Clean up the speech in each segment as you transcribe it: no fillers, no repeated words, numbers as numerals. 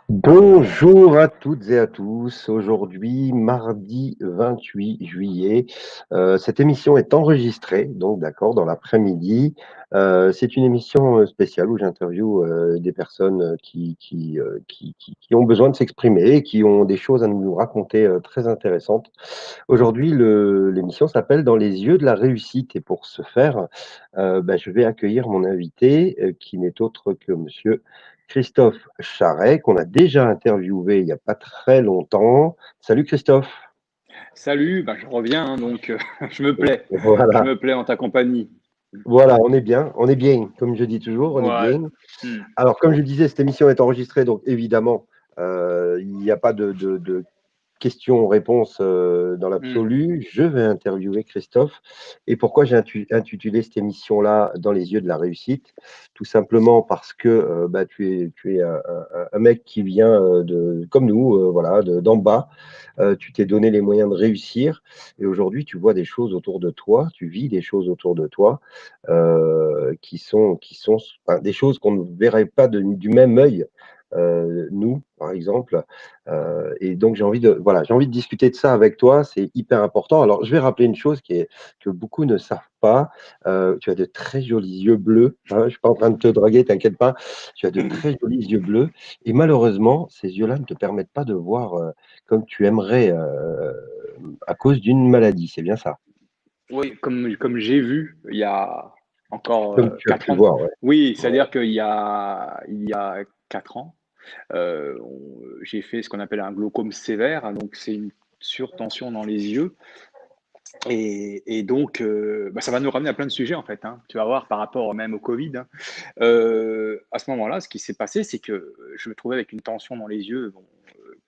Bonjour à toutes et à tous. Aujourd'hui, mardi 28 juillet, cette émission est enregistrée, donc d'accord, dans l'après-midi. C'est une émission spéciale où j'interviewe des personnes qui ont besoin de s'exprimer, qui ont des choses à nous raconter très intéressantes. Aujourd'hui, l'émission s'appelle Dans les yeux de la réussite. Et pour ce faire, je vais accueillir mon invité qui n'est autre que monsieur Christophe Charret, qu'on a déjà interviewé il n'y a pas très longtemps. Salut Christophe. Salut, je reviens, donc je Voilà, me plais en ta compagnie. voilà, on est bien, comme je dis toujours, on est Ouais. bien. Hmm. Alors, comme je disais, cette émission est enregistrée, donc évidemment, il n'y a pas de questions-réponses dans Hmm. l'absolu. Je vais interviewer Christophe. Et pourquoi j'ai intitulé cette émission-là Dans les yeux de la réussite? Tout simplement parce que tu es un mec qui vient comme nous, voilà, d'en bas. Tu t'es donné les moyens de réussir. Et aujourd'hui, tu vois des choses autour de toi, tu vis des choses autour de toi qui sont enfin, des choses qu'on ne verrait pas du même œil, nous, par exemple. Et donc, j'ai envie de discuter de ça avec toi. C'est hyper important. Alors, je vais rappeler une chose que beaucoup ne savent pas. Tu as de très jolis yeux bleus, hein. Je ne suis pas en train de te draguer, t'inquiète pas. Tu as de très jolis yeux bleus. Et malheureusement, ces yeux-là ne te permettent pas de voir comme tu aimerais à cause d'une maladie. C'est bien ça. Oui, comme j'ai vu il y a encore Comme tu as 4 pu ans. voir, ouais. Oui, Ouais. c'est-à-dire qu'il y a 4 ans, j'ai fait ce qu'on appelle un glaucome sévère, hein, donc c'est une surtension dans les yeux. Et donc, ça va nous ramener à plein de sujets en fait, hein. Tu vas voir par rapport même au Covid, hein. À ce moment-là, ce qui s'est passé, c'est que je me trouvais avec une tension dans les yeux. Bon,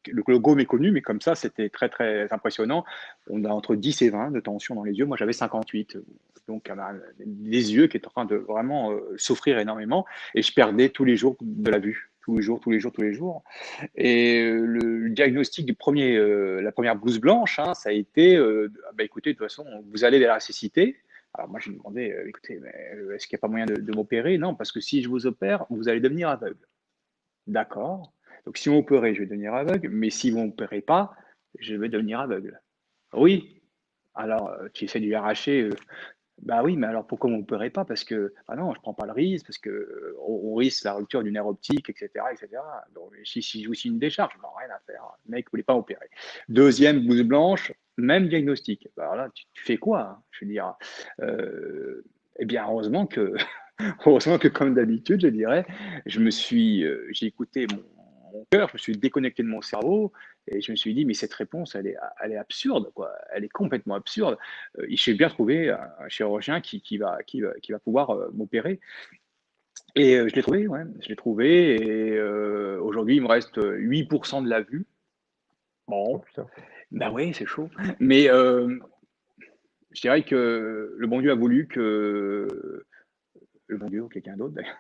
le glaucome est connu, mais comme ça, c'était très très impressionnant. On a entre 10 et 20 de tension dans les yeux. Moi, j'avais 58, donc des yeux qui étaient en train de vraiment souffrir énormément, et je perdais tous les jours de la vue. Tous les jours, tous les jours, tous les jours. Et le diagnostic la première blouse blanche, hein, ça a été, écoutez, de toute façon, vous allez vers la cécité. Alors moi, j'ai demandé, écoutez, mais est-ce qu'il n'y a pas moyen de m'opérer? Non, parce que si je vous opère, vous allez devenir aveugle. D'accord. Donc si vous m'opérez, je vais devenir aveugle, mais si vous ne m'opérez pas, je vais devenir aveugle. Oui. Alors, tu essaies de lui arracher. Bah oui, mais alors pourquoi vous ne m'opérez pas? Parce que, ah non, je ne prends pas le risque, parce que on risque la rupture du nerf optique, etc., etc. Donc, si je vous signe des charges, non, rien à faire. Le mec ne voulait pas opérer. Deuxième blouse blanche, même diagnostic. Bah alors là, tu fais quoi, hein? Je veux dire, eh bien, heureusement que comme d'habitude, je dirais, j'ai écouté mon cœur, je me suis déconnecté de mon cerveau et je me suis dit, mais cette réponse, elle est absurde, quoi. Elle est complètement absurde. J'ai bien trouvé un chirurgien qui va pouvoir m'opérer. Et je l'ai trouvé, ouais, je l'ai trouvé. Et aujourd'hui, il me reste 8% de la vue. Oh Bon, putain. ben oui, c'est chaud. Mais je dirais que le bon Dieu a voulu que le bon Dieu ou quelqu'un d'autre, d'ailleurs,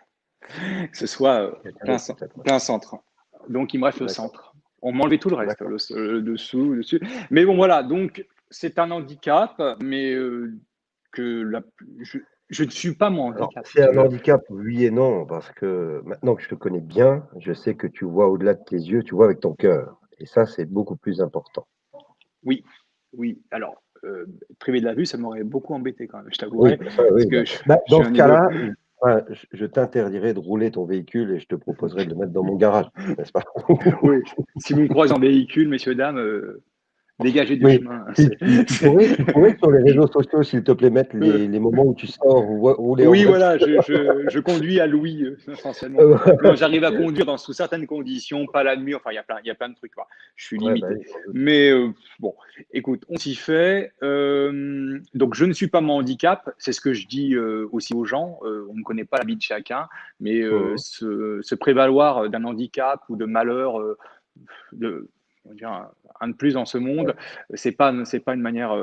que ce soit Quelqu'un d'autre peut-être, ouais. plein centre. Donc, il me reste le D'accord, centre. On m'a enlevé tout le reste, d'accord. le dessous, le dessus. Mais bon, voilà. Donc, c'est un handicap, mais que la, je, je ne suis pas mon Alors, handicap, si c'est tu un veux. handicap, oui et non, parce que maintenant que je te connais bien, je sais que tu vois au-delà de tes yeux, tu vois avec ton cœur. Et ça, c'est beaucoup plus important. Oui, oui. Alors, privé de la vue, ça m'aurait beaucoup embêté quand même, je Oui, t'avouerai, bah ça, parce oui. que je suis Dans ce un niveau. cas-là, je t'interdirais de rouler ton véhicule et je te proposerais de le mettre dans mon garage, n'est-ce pas? Oui, si vous me croisez en véhicule, messieurs, dames, dégagez du Oui, chemin, hein. tu pourrais sur les réseaux sociaux, s'il te plaît, mettre les moments où tu sors rouler en Oui, voiture. voilà, je conduis à Louis, essentiellement. Non, j'arrive à conduire sous certaines conditions, pas la nuit, enfin, il y a plein de trucs, quoi. Je suis Ouais, bah limité. oui, sans doute. Mais bon, écoute, on s'y fait. Donc, je ne suis pas mon handicap, c'est ce que je dis aussi aux gens. On ne connaît pas la vie de chacun, mais Mhm. se prévaloir d'un handicap ou de malheur, on va dire, un de plus dans ce monde, Ouais. c'est pas une manière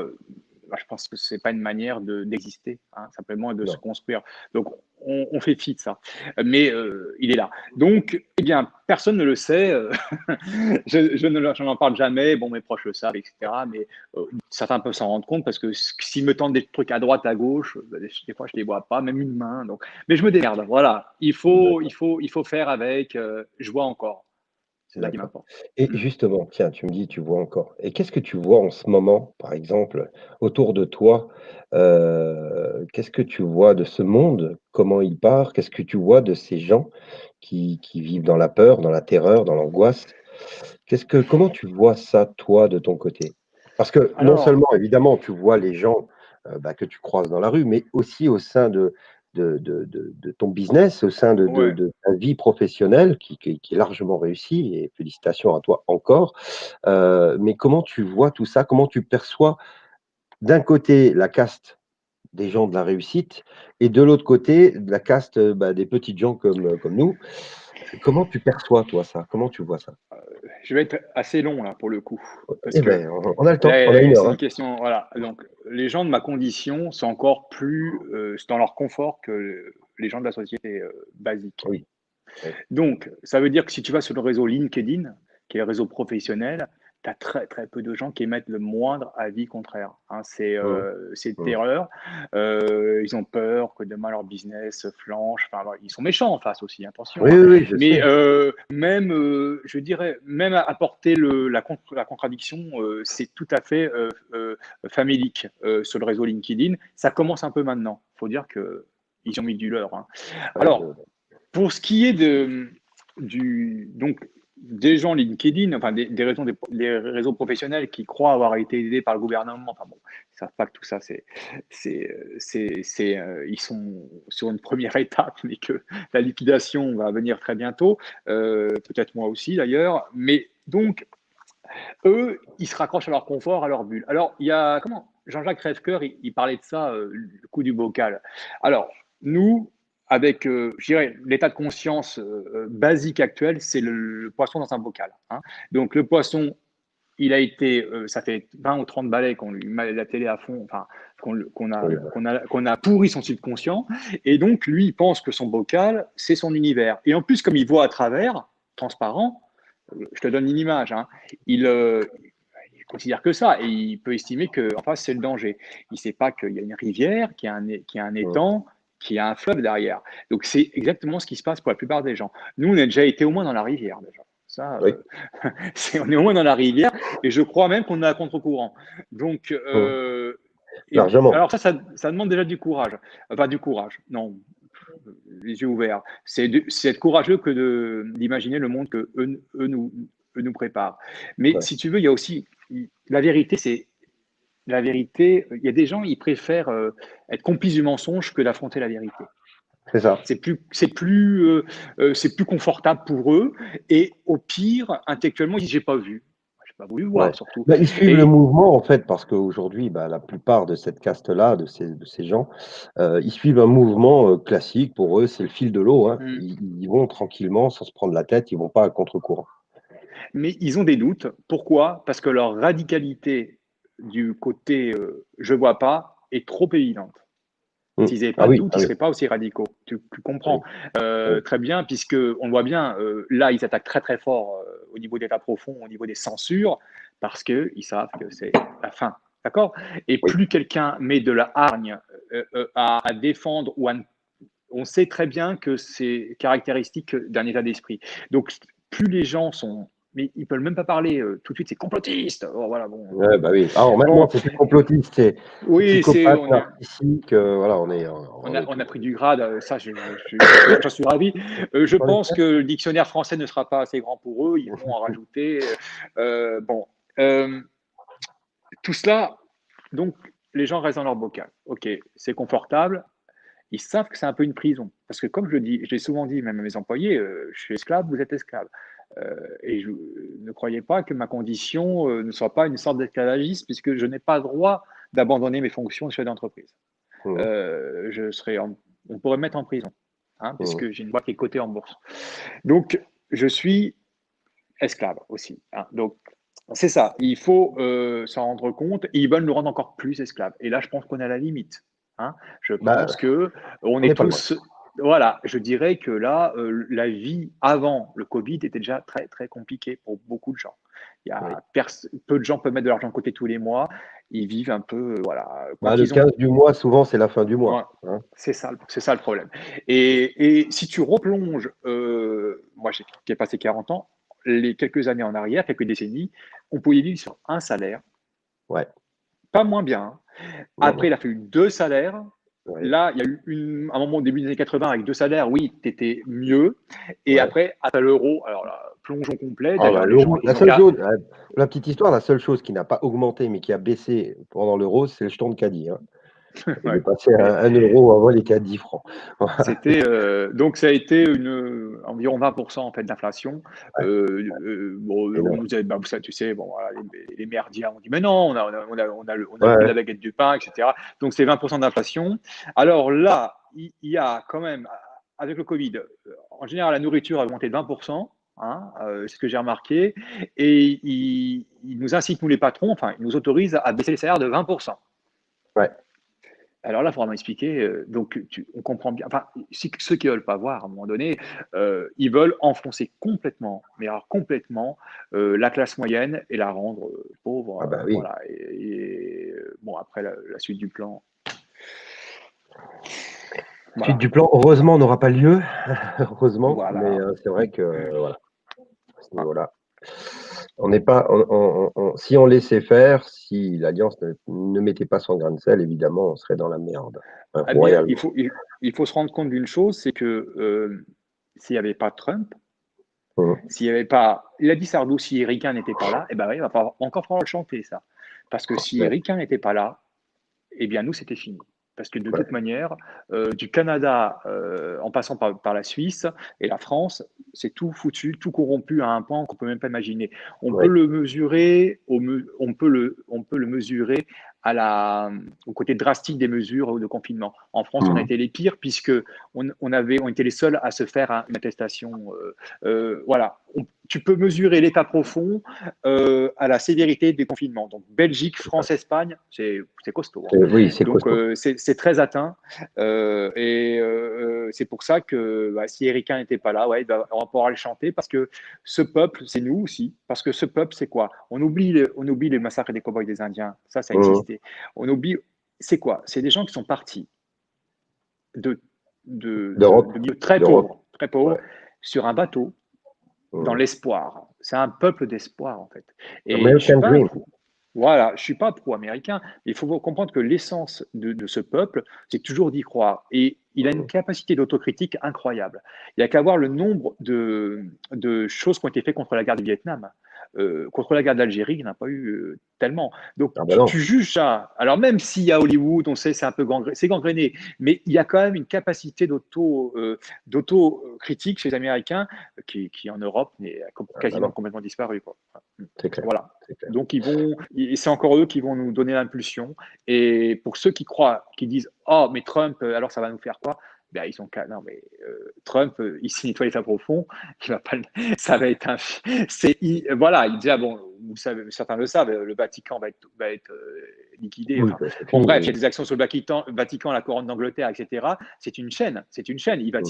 je pense que c'est pas une manière d'exister, hein, simplement de se Non. construire. Donc, on fait fi de ça. Mais il est là. Donc, eh bien, personne ne le sait. Je n'en parle jamais. Bon, mes proches le savent, etc. Mais certains peuvent s'en rendre compte parce que s'ils me tendent des trucs à droite, à gauche, des fois, je les vois pas, même une main. Donc, mais je me démerde. Voilà. Il faut faire avec. Je vois encore. C'est ça qui D'accord. m'importe. Et Mm. justement, tiens, tu me dis, tu vois encore. Et qu'est-ce que tu vois en ce moment, par exemple, autour de toi? Qu'est-ce que tu vois de ce monde? Comment il part? Qu'est-ce que tu vois de ces gens qui vivent dans la peur, dans la terreur, dans l'angoisse? Comment tu vois ça, toi, de ton côté? Parce que non Alors, seulement, évidemment, tu vois les gens, bah, que tu croises dans la rue, mais aussi au sein de ton business, au sein ouais. de ta vie professionnelle qui est largement réussie et félicitations à toi encore. Mais comment tu vois tout ça? Comment tu perçois, d'un côté, la caste des gens de la réussite et de l'autre côté, de la caste, bah, des petites gens comme nous? Comment tu perçois, toi, ça? Comment tu vois ça? Je vais être assez long là pour le coup, parce Eh que ben, on a le temps, là, on a une heure, c'est une hein. question. Voilà. Donc, les gens de ma condition sont encore plus dans leur confort que les gens de la société basique. Oui, oui. Donc, ça veut dire que si tu vas sur le réseau LinkedIn, qui est le réseau professionnel, tu as très très peu de gens qui émettent le moindre avis contraire, hein. Mmh, C'est mmh. terreur. Ils ont peur que demain leur business flanche. Enfin, voilà, ils sont méchants en face aussi, attention, Oui, hein. oui, oui, je Mais sais. même, je dirais, même apporter la contradiction, c'est tout à fait famélique sur le réseau LinkedIn. Ça commence un peu maintenant. Il faut dire que ils ont mis du leur, hein. Ouais, Alors, pour ce qui est donc, des gens LinkedIn, enfin des réseaux professionnels qui croient avoir été aidés par le gouvernement, enfin bon, ils ne savent pas que tout ça, ils sont sur une première étape, mais que la liquidation va venir très bientôt, peut-être moi aussi d'ailleurs. Mais donc, eux, ils se raccrochent à leur confort, à leur bulle. Alors, il y a, comment, Jean-Jacques Crèvecoeur, il parlait de ça, le coup du bocal. Alors, nous, avec, je dirais, l'état de conscience basique actuel, c'est le poisson dans un bocal, hein. Donc, le poisson, ça fait 20 ou 30 balais qu'on lui met la télé à fond, enfin, oui, voilà. qu'on a pourri son subconscient. Et donc, lui, il pense que son bocal, c'est son univers. Et en plus, comme il voit à travers, transparent, je te donne une image, hein, il considère que ça et il peut estimer que en face, c'est le danger. Il ne sait pas qu'il y a une rivière, qu'il y a un Mmh. étang, qu'il y a un fleuve derrière. Donc, c'est exactement ce qui se passe pour la plupart des gens. Nous, on a déjà été au moins dans la rivière, déjà. Ça, Oui. on est au moins dans la rivière et je crois même qu'on est à contre-courant. Donc, Mmh. Largement. alors ça demande déjà du courage. Pas du courage, non, les yeux ouverts. C'est être courageux que d'imaginer le monde que eux nous préparent. Mais Ouais, si tu veux, il y a aussi la vérité, la vérité. Il y a des gens, ils préfèrent être complices du mensonge que d'affronter la vérité. c'est ça. C'est plus confortable pour eux. Et au pire, intellectuellement, ils disent j'ai pas vu, j'ai pas voulu Ouais. voir surtout. Bah, ils suivent le Et mouvement, en fait, parce qu'aujourd'hui, bah, la plupart de cette caste-là, de ces gens, ils suivent un mouvement, classique. Pour eux, c'est le fil de l'eau, hein. hmm, Ils vont tranquillement, sans se prendre la tête, ils vont pas à contre-courant. mais ils ont des doutes. Pourquoi? Parce que leur radicalité du côté je vois pas est trop évidente. Mmh. S'ils n'avaient Ah pas de oui, doute, ah ils ne oui, seraient pas aussi radicaux. Tu comprends oui, oui. très bien, puisque on voit bien, là, ils attaquent très très fort au niveau d'état profond, au niveau des censures, parce qu'ils savent que c'est la fin. D'accord? Et Oui. plus quelqu'un met de la hargne à défendre on sait très bien que c'est caractéristique d'un état d'esprit. Donc, plus les gens sont. Mais ils ne peuvent même pas parler tout de suite, c'est complotiste. Oh, voilà, bon. Ouais, bah, oui. Alors maintenant, Bon, c'est plus complotiste, c'est oui, psychopathe, narcissique, voilà, on est on a tout pris du grade, ça, j'en suis ravi. Je on est pense que le dictionnaire français ne sera pas assez grand pour eux, ils vont en rajouter. Bon, euh, tout cela, donc, les gens restent dans leur bocal. Ok, c'est confortable, ils savent que c'est un peu une prison. Parce que comme je le dis, je l'ai souvent dit même à mes employés, je suis esclave, vous êtes esclave. Et ne croyez pas que ma condition ne soit pas une sorte d'esclavagisme, puisque je n'ai pas le droit d'abandonner mes fonctions de chef d'entreprise. mmh, On pourrait me mettre en prison, hein, mmh, puisque j'ai une boîte qui est cotée en bourse. Donc, je suis esclave aussi, hein. Donc, C'est ça, il faut s'en rendre compte et ils veulent nous rendre encore plus esclaves. Et là, je pense qu'on est à la limite. Hein. Je Bah, pense que on on n'est est pas loin. tous. Voilà, je dirais que là, la vie avant le Covid était déjà très très compliquée pour beaucoup de gens. Il y Oui. a peu de gens peuvent mettre de l'argent de côté tous les mois. Ils vivent un peu, voilà, Bah, quand le ils ont. 15 du mois, souvent, c'est la fin du Ouais, mois, hein. c'est ça le problème. Et si tu replonges, moi j'ai passé 40 ans, les quelques années en arrière, quelques décennies, on pouvait vivre sur un salaire, Ouais. pas moins bien. Hein. Non, Après, non. il a fallu deux salaires. Ouais. Là, il y a eu un moment au début des années 80 avec deux salaires, oui, tu étais mieux. Et Ouais. après, à l'euro, alors là, plongeon complet. Ah bah, D'ailleurs, les gens, l'euro, la ils ont seule qu'à. chose, pour la petite histoire, la seule chose qui n'a pas augmenté, mais qui a baissé pendant l'euro, c'est le jeton de caddie, hein. Il est Ouais. passé à 1 € avant les caddies francs. Voilà. Donc ça a été environ 20% en fait d'inflation. Ouais, Bon, on énorme. nous a, bah, ça, tu sais, bon, voilà, les merdias ont dit mais non, on a Ouais, le prix de ouais. la baguette du pain, etc. Donc c'est 20% d'inflation. Alors là, il y a quand même, avec le Covid, en général, la nourriture a augmenté de 20%. Hein, c'est ce que j'ai remarqué. Et ils nous incitent, nous les patrons, enfin, ils nous autorisent à baisser les salaires de 20%. Ouais. Alors là, il faudra m'expliquer. Donc, on comprend bien. Enfin, ceux qui ne veulent pas voir, à un moment donné, ils veulent enfoncer complètement, mais alors complètement, la classe moyenne et la rendre pauvre. Ah bah oui. Voilà. Bon, après, la suite du plan, Suite voilà. du plan, heureusement, n'aura pas lieu, heureusement, mais Voilà. c'est vrai que, voilà, à ce Ah, niveau-là, on n'est pas si on laissait faire, si l'alliance ne mettait pas son grain de sel, évidemment, on serait dans la merde, hein, eh bien, royalement. il faut se rendre compte d'une chose, c'est que s'il n'y avait pas Trump, Mmh. s'il n'y avait pas. Il a dit Sardou, si Erika n'était pas là, eh ben, oui, il va encore falloir le chanter, ça. Parce que si Ouais, Erika n'était pas là, eh bien, nous, c'était fini. Parce que de toute ouais. manière, du Canada en passant par la Suisse et la France, c'est tout foutu, tout corrompu à un point qu'on ne peut même pas imaginer. On peut Ouais. le mesurer, on peut le mesurer au côté drastique des mesures de confinement. En France, on a Mmh. été les pires puisque on était les seuls à se faire une attestation. Voilà. Tu peux mesurer l'état profond à la sévérité des confinements. Donc Belgique, C'est ça. France, Espagne, c'est costaud. Hein. Oui, c'est Donc costaud. c'est très atteint. C'est pour ça que si Erika n'était pas là, ouais, on pourra le chanter parce que ce peuple, c'est nous aussi. Parce que ce peuple, c'est quoi? On oublie les massacres des cow-boys des Indiens. Ça Mmh. existait. On oublie, c'est quoi? C'est des gens qui sont partis de, D'Europe, de milieux très d'Europe, pauvres, ouais. sur un bateau dans Mmh. l'espoir. C'est un peuple d'espoir, en fait. Et je suis American pas Dream. voilà, je suis pas pro-américain, mais il faut comprendre que l'essence de ce peuple, c'est toujours d'y croire. Et il a une Mmh. capacité d'autocritique incroyable. Il n'y a qu'à voir le nombre de choses qui ont été faites contre la guerre du Vietnam. Contre la guerre d'Algérie, il n'y en a pas eu tellement. Donc Ah bah tu non. juges ça. Alors même s'il y a Hollywood, on sait c'est un peu c'est gangréné, mais il y a quand même une capacité d'auto-critique chez les Américains qui en Europe n'est Ah bah quasiment non, complètement disparu. Quoi. c'est clair, Voilà. c'est clair. Donc c'est encore eux qui vont nous donner l'impulsion. Et pour ceux qui croient, qui disent, oh mais Trump, alors ça va nous faire quoi? Ben, ils sont non mais Trump, il s'y nettoie les femmes au fond, il va pas, ça va être un, voilà, il dit ah bon, vous savez, certains le savent, le Vatican va être liquidé. Oui, Enfin bah, c'est bon fini, bref, il y a oui. des actions sur le Vatican, la couronne d'Angleterre, etc. C'est une chaîne. Mmh. Il va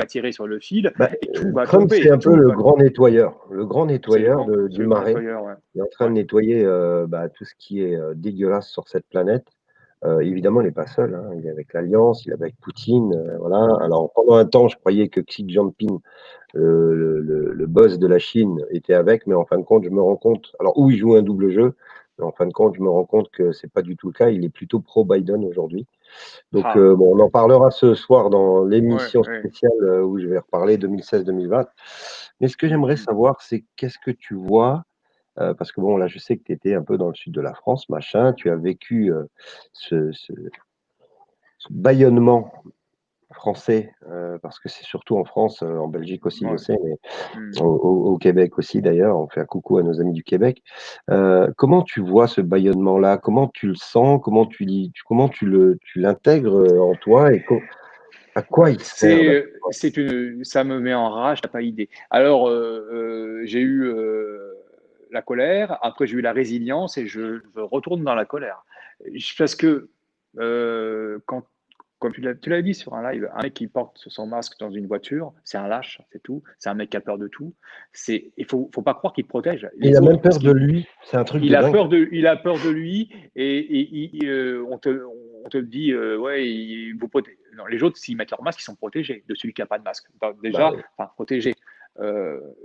tirer sur le fil Bah, et tout va Trump, c'est tomber, un peu tout va. le grand nettoyeur C'est du le grand marais. nettoyeur, ouais. Il est en train de Ouais. nettoyer, bah, tout ce qui est, dégueulasse sur cette planète. Évidemment, il n'est pas seul, hein, il est avec l'Alliance, il est avec Poutine, voilà. Alors pendant un temps, je croyais que Xi Jinping, le boss de la Chine, était avec, mais en fin de compte, je me rends compte alors où il joue un double jeu, mais en fin de compte, je me rends compte que c'est pas du tout le cas. Il est plutôt pro Biden aujourd'hui. Donc, Ah, bon, on en parlera ce soir dans ouais, l'émission ouais. spéciale, où je vais reparler 2016-2020. Mais ce que j'aimerais Mhm. savoir, c'est qu'est-ce que tu vois, parce que bon, là, je sais que tu étais un peu dans le sud de la France, machin, tu as vécu, ce bâillonnement français, parce que c'est surtout en France, en Belgique aussi, je Ouais. sais, mais Mhm. au Québec aussi d'ailleurs. On fait un coucou à nos amis du Québec. Comment tu vois ce bâillonnement-là? Comment tu le sens? Comment tu l'intègres, en toi et à quoi il sert d'après Ça me met en rage, t'as pas idée. Alors, j'ai eu la colère, après j'ai eu la résilience et je retourne dans la colère. Parce que quand comme tu l'as dit sur un live, un mec qui porte son masque dans une voiture, c'est un lâche, c'est tout. C'est un mec qui a peur de tout. Il faut pas croire qu'il protège Il les a même autres parce peur de qu'il lui. C'est un truc de dingue. il a peur de lui on te dit ouais, non, les autres s'ils mettent leur masque, ils sont protégés de celui qui n'a pas de masque. Donc, Bah déjà, oui. enfin protégé.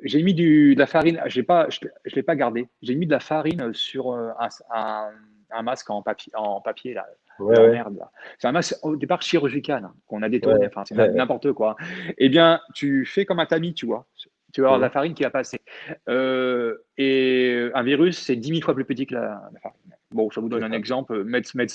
J'ai mis de la farine, je l'ai pas gardé. J'ai mis de la farine sur un masque en papier là, Ouais, leur ouais, merde là. C'est un masque au départ chirurgical hein, qu'on a ouais, détourné. Enfin, c'est ouais. n'importe quoi. Eh bien, tu fais comme un tamis, tu vois. Tu vas avoir de la Mmh. farine qui va passer. Et un virus, c'est 10 000 fois plus petit que la farine. Bon, ça vous donne C'est un ça. exemple. Mettre Connerie.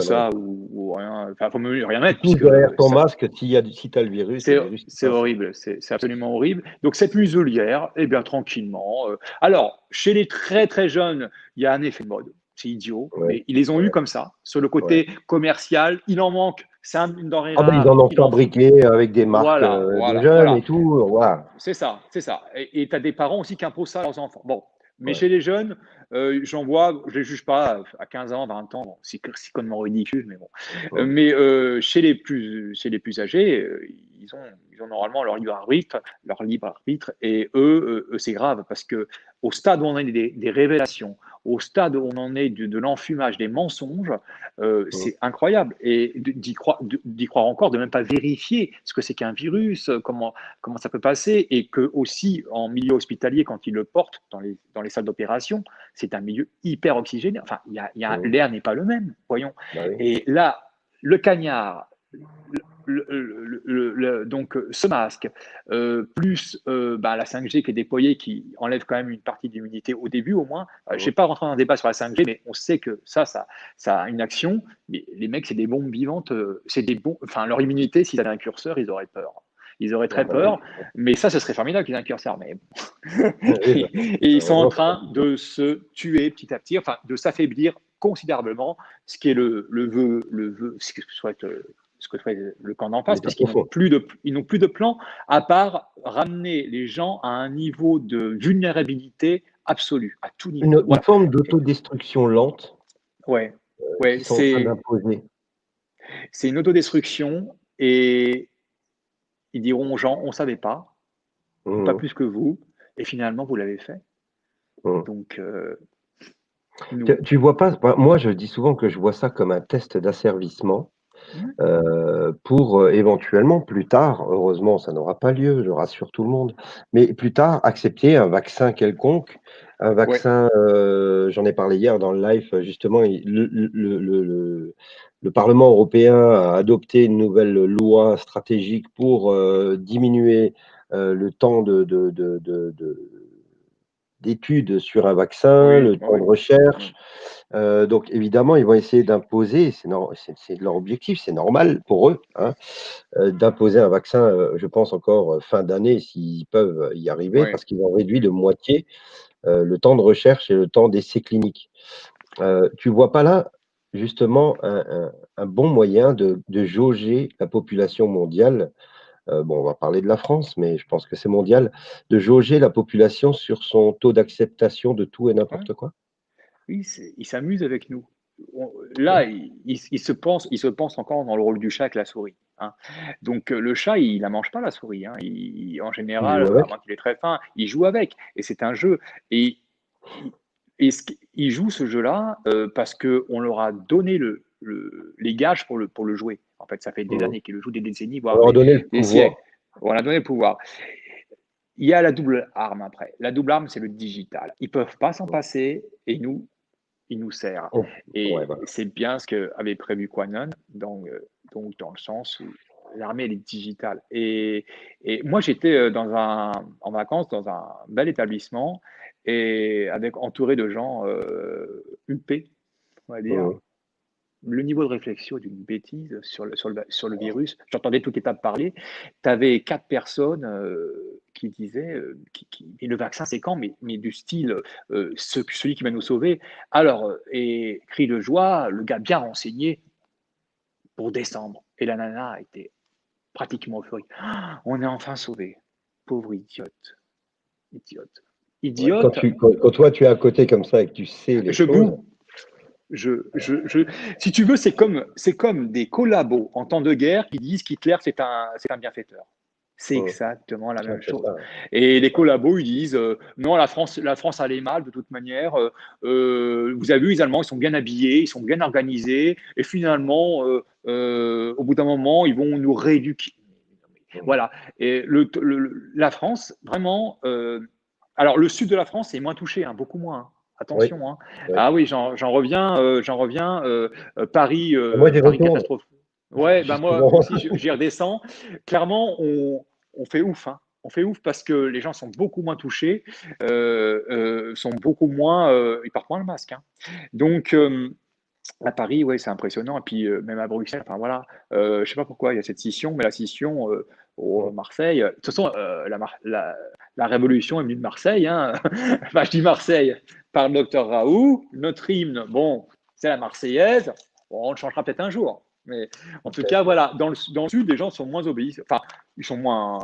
ça ou rien. Enfin, faut mieux rien Tu mettre tousses puisque derrière ton ça, masque, si t'as le virus il c'est passe. horrible. C'est absolument horrible. Donc, cette muselière, eh bien, tranquillement. Alors, chez les très, très jeunes, il y a un effet de mode. C'est idiot, Ouais, mais ils les ont eu ouais, comme ça. Sur le ouais. côté commercial, il en manque. C'est une denrée Ah ben ils rare. en ont Il en faut. fabriqué avec des marques Voilà, de voilà, jeunes voilà. et tout. Voilà. C'est ça, c'est ça. Et tu as des parents aussi qui imposent ça à leurs enfants. Bon, mais Ouais. chez les jeunes, j'en vois, je ne les juge pas à 15 ans, 20 ans, bon, c'est complètement ridicule, mais bon. Mmh. Mais chez les plus âgés, ils ont normalement leur libre arbitre, et eux, c'est grave parce que au stade où on est des révélations, au stade où on en est de l'enfumage des mensonges, Mmh. c'est incroyable. Et d'y croire encore, de même pas vérifier ce que c'est qu'un virus, comment ça peut passer, et que aussi en milieu hospitalier, quand ils le portent dans les salles d'opération, c'est un milieu hyper oxygéné. Enfin, Mmh. l'air n'est pas le même, voyons. Bah oui. Et là, le cagnard, donc ce masque, plus la 5G qui est déployée, qui enlève quand même une partie de l'immunité au début au moins. Je ne Mmh. vais pas rentrer dans un débat sur la 5G, mais on sait que ça a une action. Mais les mecs, c'est des bombes vivantes. C'est des bons. Enfin, leur immunité, s'ils avaient un curseur, ils auraient peur. Ils auraient Ah très bah oui. peur, mais ça, ce serait formidable qu'ils aient un curseur. Mais Oui, bah, et ils sont en heureusement c'est pas train de se tuer petit à petit, enfin de s'affaiblir considérablement, ce qui est ce que souhaite le camp d'en face, l'état puisqu'ils profond. n'ont plus de plan à part ramener les gens à un niveau de vulnérabilité absolue, à tout niveau. Une Voilà. forme d'autodestruction lente, Ouais, qu'ils ouais, sont en train d'imposer. c'est une autodestruction, et ils diront aux gens, on ne savait pas Mmh. plus que vous, et finalement vous l'avez fait. Mmh. Donc Tu nous. tu vois pas, bah, moi je dis souvent que je vois ça comme un test d'asservissement, Mmh. pour, éventuellement plus tard, heureusement ça n'aura pas lieu, je rassure tout le monde, mais plus tard accepter un vaccin quelconque, un Ouais, vaccin, j'en ai parlé hier dans le live, justement, le Parlement européen a adopté une nouvelle loi stratégique pour, diminuer, le temps d'études sur un vaccin, oui, le ouais, temps de ouais. Mmh. recherche. Donc évidemment, ils vont essayer d'imposer, c'est leur objectif, c'est normal pour eux, hein, d'imposer un vaccin, je pense encore, fin d'année s'ils peuvent y arriver Ouais, parce qu'ils ont réduit de moitié, le temps de recherche et le temps d'essais cliniques. Tu vois pas là, justement, un bon moyen de jauger la population mondiale, bon, on va parler de la France, mais je pense que c'est mondial, de jauger la population sur son taux d'acceptation de tout et ouais. n'importe quoi? Oui, ils s'amusent avec nous. Ouais. Là, ils se pensent encore dans le rôle du chat avec la souris, hein. Donc, le chat, il la mange pas la souris, hein. En Il joue général, à avec? moins qu'il ait très faim, il joue avec, et c'est un jeu. Et i ils jouent ce jeu-là, parce qu'on leur a donné les gages pour le jouer. En fait, ça fait des Mmh. années qu'ils le jouent, des décennies, On voire leur a donné le des siècles. pouvoir. On leur a donné le pouvoir. Il y a la double arme après. La double arme, c'est le digital. Ils peuvent pas s'en Mmh. passer, et nous, ils nous servent. Ouais, Et voilà. c'est bien ce qu'avait prévu Quanon, donc dans le sens où l'armée, elle est digitale. Et moi, j'étais en vacances dans un bel établissement, et entouré de gens huppés, on va dire. Mmh. Le niveau de réflexion d'une bêtise sur le virus. J'entendais toutes les tables parler. Tu avais 4 personnes qui disaient et le vaccin, c'est quand, mais du style celui qui va nous sauver. Alors, et cri de joie, le gars bien renseigné pour décembre. Et la nana était pratiquement euphorique. Ah, on est enfin sauvé. Pauvre idiote. Idiote. Ouais, quand, idiote, quand toi tu es à côté comme ça et que tu sais les je choses, boue. Si tu veux, c'est comme des collabos en temps de guerre qui disent qu'Hitler, c'est un bienfaiteur. C'est hum, exactement la ouais, même c'est chose. ça. Et les collabos, ils disent non, la France allait mal de toute manière. Vous avez vu, les Allemands, ils sont bien habillés, ils sont bien organisés. Et finalement, au bout d'un moment, ils vont nous rééduquer. Hum. Voilà. Et la France, vraiment. Alors, le sud de la France est moins touché, hein, beaucoup moins, hein. Oui, Attention, hein. oui. Ah oui, j'en reviens. Paris, Moi j'y Paris retourne, catastrophe. Ouais, ben moi justement. aussi, j'y redescends. Clairement, on fait ouf, hein. On fait ouf parce que les gens sont beaucoup moins touchés, sont beaucoup moins, ils portent moins le masque, hein. Donc, à Paris, ouais, c'est impressionnant. Et puis, même à Bruxelles, enfin voilà, je sais pas pourquoi il y a cette scission, mais la scission au Hum. Marseille, de toute façon, la révolution est venue de Marseille, hein. Enfin, je dis Marseille par le docteur Raoult. Notre hymne, bon, c'est la Marseillaise. Bon, on le changera peut-être un jour. Mais en tout cas, voilà, dans le sud, les gens sont moins obéissants. Enfin, ils sont moins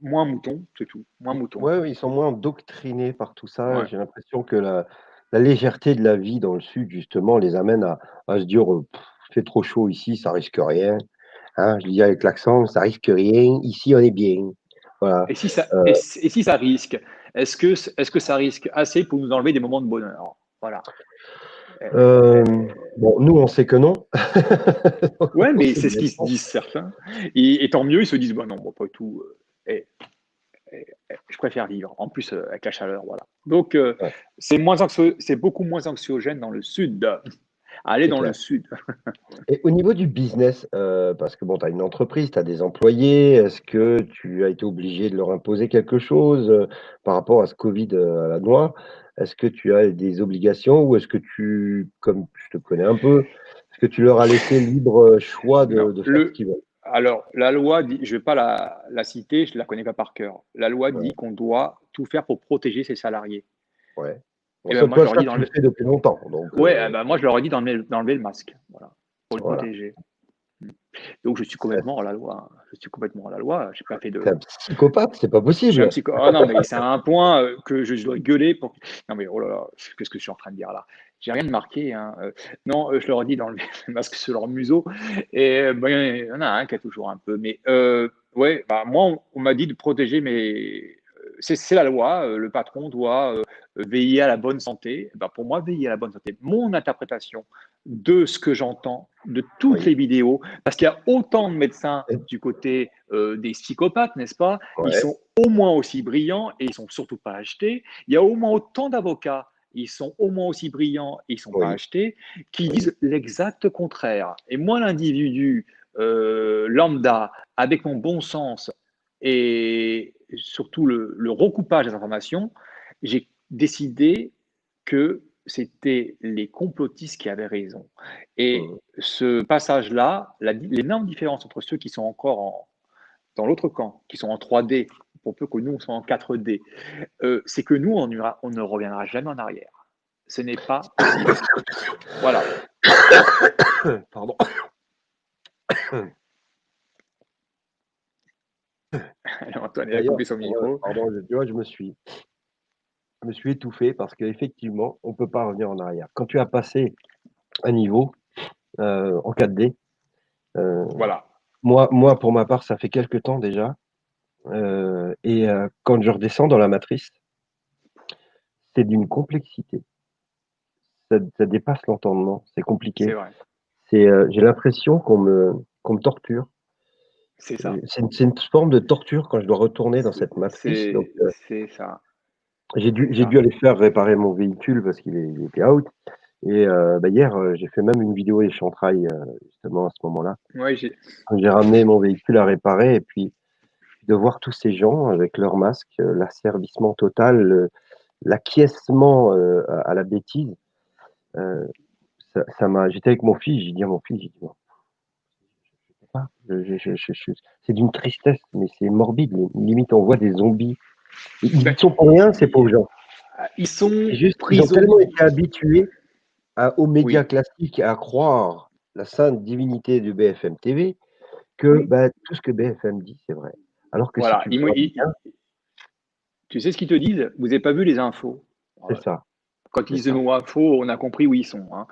moutons, c'est tout. Moins moutons. Ouais, oui, ils sont moins endoctrinés par tout ça. Ouais. J'ai l'impression que la légèreté de la vie dans le sud, justement, les amène à se dire il fait trop chaud ici, ça risque rien. Hein, je dis avec l'accent, ça risque rien. Ici, on est bien. Voilà. Et si ça risque, est-ce que ça risque assez pour nous enlever des moments de bonheur? Voilà. Euh, Euh, bon, nous, on sait que non. ouais, On mais sait c'est ce bien qu'ils se non. disent certains. Et tant mieux, ils se disent, bah non, bon, pas tout. Je préfère vivre. En plus, avec la chaleur, voilà. Donc, Ouais, c'est beaucoup moins anxiogène dans le sud. Allez c'est dans le clair. sud. Et au niveau du business, parce que bon, tu as une entreprise, tu as des employés, est-ce que tu as été obligé de leur imposer quelque chose, par rapport à ce Covid, à la noix? Est-ce que tu as des obligations ou est-ce que comme je te connais un peu, est-ce que tu leur as laissé libre, choix Non, de faire ce qu'ils veulent? alors, la loi dit, je ne vais pas la citer, je ne la connais pas par cœur. La loi Ouais, dit qu'on doit tout faire pour protéger ses salariés. ouais. Bon Et ben ça, moi, je toi, leur ai ça, dit tu le d'enlever. fais depuis longtemps, donc Ouais, moi, je leur ai dit d'enlever le masque, voilà, pour le voilà. protéger. Donc, je suis complètement hors la loi, hein. Je suis complètement hors la loi. J'ai pas fait Tu de. un psychopathe, c'est pas Je suis un possible! psycho. Ah non, mais c'est un point que je dois gueuler pour. Non, mais oh là là, qu'est-ce que je suis en train de dire là? J'ai rien de marqué, hein. Non, je leur ai dit d'enlever le masque sur leur museau. Et ben, il y en a un qui a toujours un peu. Mais ouais, bah, moi, on m'a dit de protéger mes. C'est la loi. Le patron doit veiller à la bonne santé. Bah, pour moi, veiller à la bonne santé. Mon interprétation de ce que j'entends, de toutes Oui, les vidéos, parce qu'il y a autant de médecins du côté des psychopathes, n'est-ce pas? Ils ouais, sont au moins aussi brillants et ils sont surtout pas achetés. Il y a au moins autant d'avocats, ils sont au moins aussi brillants et ils sont pas oui, achetés, qui oui, disent l'exact contraire. Et moi, l'individu lambda, avec mon bon sens et surtout le recoupage des informations, j'ai décidé que c'était les complotistes qui avaient raison. Et mmh. ce passage-là, l'énorme différence entre ceux qui sont encore dans l'autre camp, qui sont en 3D, pour peu que nous, on soit en 4D, c'est que nous, on ne reviendra jamais en arrière. Ce n'est pas possible. Voilà. Pardon. Antoine, il a D'ailleurs, coupé son micro. pardon, tu vois, je me suis étouffé parce qu'effectivement, on peut pas revenir en arrière. Quand tu as passé un niveau, en 4D, heu, Voilà. moi, pour ma part, ça fait quelque temps déjà, quand je redescends dans la matrice, c'est d'une complexité. Ça dépasse l'entendement, c'est C'est compliqué. vrai. J'ai l'impression qu'on me torture. C'est ça. C'est une forme de torture quand je dois retourner dans C'est cette matrice, donc c'est- c'est ça. j'ai dû C'est j'ai ça. dû aller faire réparer mon véhicule parce il était out. Et bah, hier, j'ai fait même une vidéo échantirail, justement à ce moment-là. Ouais, Quand j'ai ramené mon véhicule à réparer et puis de voir tous ces gens avec leurs masques, l'asservissement total, l'acquiescement, à la bêtise, heu, ça m'a j'étais avec mon fils, j'ai dit à mon fils, j'ai dit: «Bon, je peux pas, je» c'est d'une tristesse, mais c'est morbide, limite on voit des zombies. Ils ben, y sont pour rien ces pauvres gens. ils sont C'est juste ils ont tellement prisonniers. été habitués aux médias Oui, classiques, à croire la sainte divinité de BFM TV, que, oui. bah, tout ce que BFM dit, c'est vrai. Alors que si Voilà. tu regardes bien, Tu sais ce qu'ils te disent? Vous n'avez pas vu les infos. C'est Ouais. ça, Quand ils c'est disent le ça. mot info, on a compris où ils sont, hein.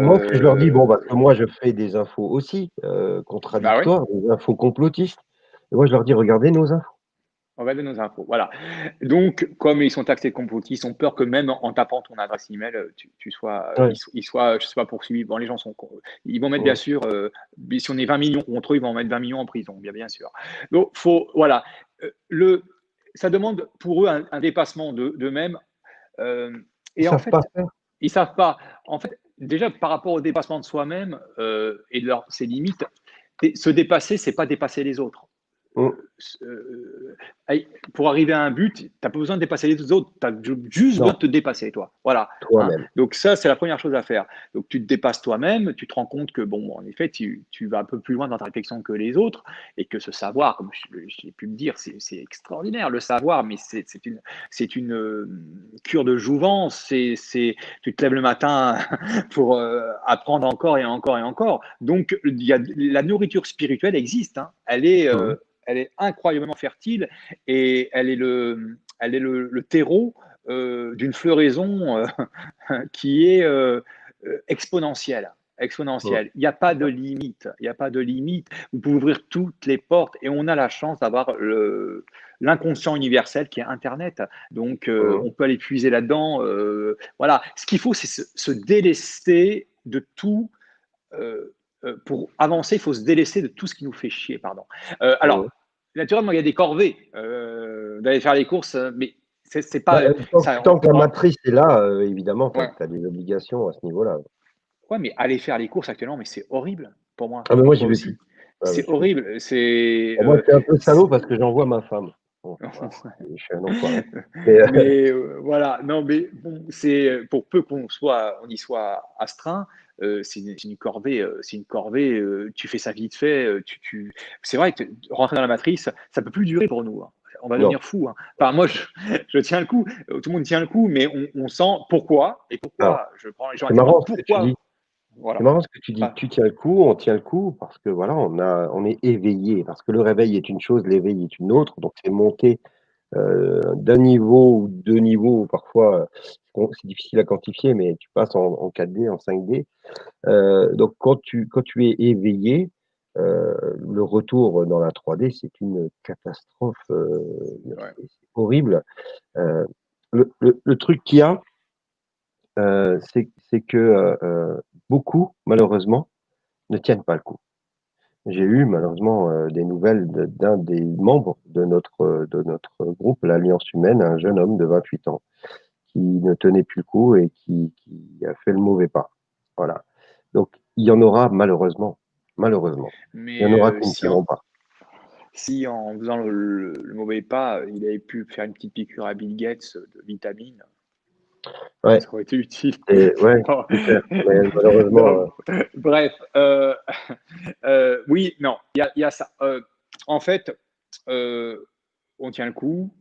Moi, ce que je leur dis, bon, parce Euh, que moi, je fais des infos aussi, bah oui, contradictoires, des infos complotistes. Et moi, je leur dis: «Regardez nos infos». on va donner nos infos. Voilà. Donc, comme ils sont taxés de complotistes, ils ont peur que même en tapant ton adresse email, tu sois, Ouais. ils soient, je sais pas, poursuivis. Bon, les gens sont, ils vont mettre bien Mmh. sûr, si on est 20 millions contre eux, ils vont mettre 20 millions en prison, bien sûr. Donc, voilà. Le, ça demande pour eux un dépassement d'eux-mêmes. Ils Et en savent pas fait, faire. ils savent pas. En fait, déjà par rapport au dépassement de soi-même et de ses limites, se dépasser, c'est pas dépasser les autres. Mmh. Pour arriver à un but, tu n'as pas besoin de dépasser les autres, tu as juste besoin Non, de te dépasser, toi. Voilà. Hein. toi-même. Donc ça, c'est la première chose à faire. Donc tu te dépasses toi-même, tu te rends compte que, bon, en effet, tu vas un peu plus loin dans ta réflexion que les autres, et que ce savoir, comme j'ai pu me dire, c'est extraordinaire, le savoir, mais c'est une cure de jouvence. Tu te lèves le matin pour apprendre encore et encore et encore. Donc la nourriture spirituelle existe, hein. Mmh. Elle est incroyablement fertile et elle est le terreau d'une floraison qui est exponentielle. Mmh. Exponentielle. Il n'y a pas de limite. Il n'y a pas de limite. Vous pouvez ouvrir toutes les portes et on a la chance d'avoir l'inconscient universel qui est Internet. Donc, Mmh. on peut aller puiser là-dedans. Voilà. Ce qu'il faut, c'est se délester de tout. Pour avancer, il faut se délaisser de tout ce qui nous fait chier. Pardon. Mmh. Alors, naturellement, il y a des corvées d'aller faire les courses, mais c'est Bah, pas tant ça. tant que la matrice est là, évidemment, tu Ouais. as des obligations à ce niveau-là. Ouais, mais aller faire les courses actuellement, mais c'est horrible pour moi, Ah mais pour moi, j'y toi vais plus. aussi. Ouais, ouais, C'est j'y vais plus. horrible. C'est, Bon, moi, c'est un peu salaud parce que j'envoie ma femme. Bon, voilà, je suis un enfoiré. Mais mais voilà, non, mais bon, c'est pour peu on y soit astreint, c'est une corvée, c'est une corvée. Tu fais ça vite fait. C'est vrai que rentrer dans la matrice, ça peut plus durer pour nous, hein. On va non. devenir fou, hein. Enfin, moi, je tiens le coup. Tout le monde tient le coup, mais on sent pourquoi et Alors, pourquoi. Je prends les gens à c'est témoin. marrant ce que tu dis. Pourquoi? C'est Voilà. marrant ce que tu dis. Ah, Tu tiens le coup, on tient le coup parce que voilà, on est éveillé. Parce que le réveil est une chose, l'éveil est une autre. Donc c'est monter, d'un niveau ou 2 niveaux parfois, bon, c'est difficile à quantifier, mais tu passes en 4D, en 5D. Donc quand tu es éveillé, le retour dans la 3D, c'est une catastrophe, mais ouais. c'est horrible. Heu, le truc qu'il y a, c'est que, beaucoup, malheureusement, ne tiennent pas le coup. J'ai eu malheureusement, des nouvelles d'un des membres de notre groupe, l'Alliance humaine, un jeune homme de 28 ans qui ne tenait plus le coup et qui a fait le mauvais pas. Voilà. Donc il y en aura malheureusement, il y en Mais aura qui ne tiendront pas. si en faisant le mauvais pas, il avait pu faire une petite piqûre à Bill Gates de vitamines, Ouais, ça aurait été utile. et ouais, Non, c'est clair, mais malheureusement, non, bref, oui, non, il y a ça. En fait, heu, on tient le coup,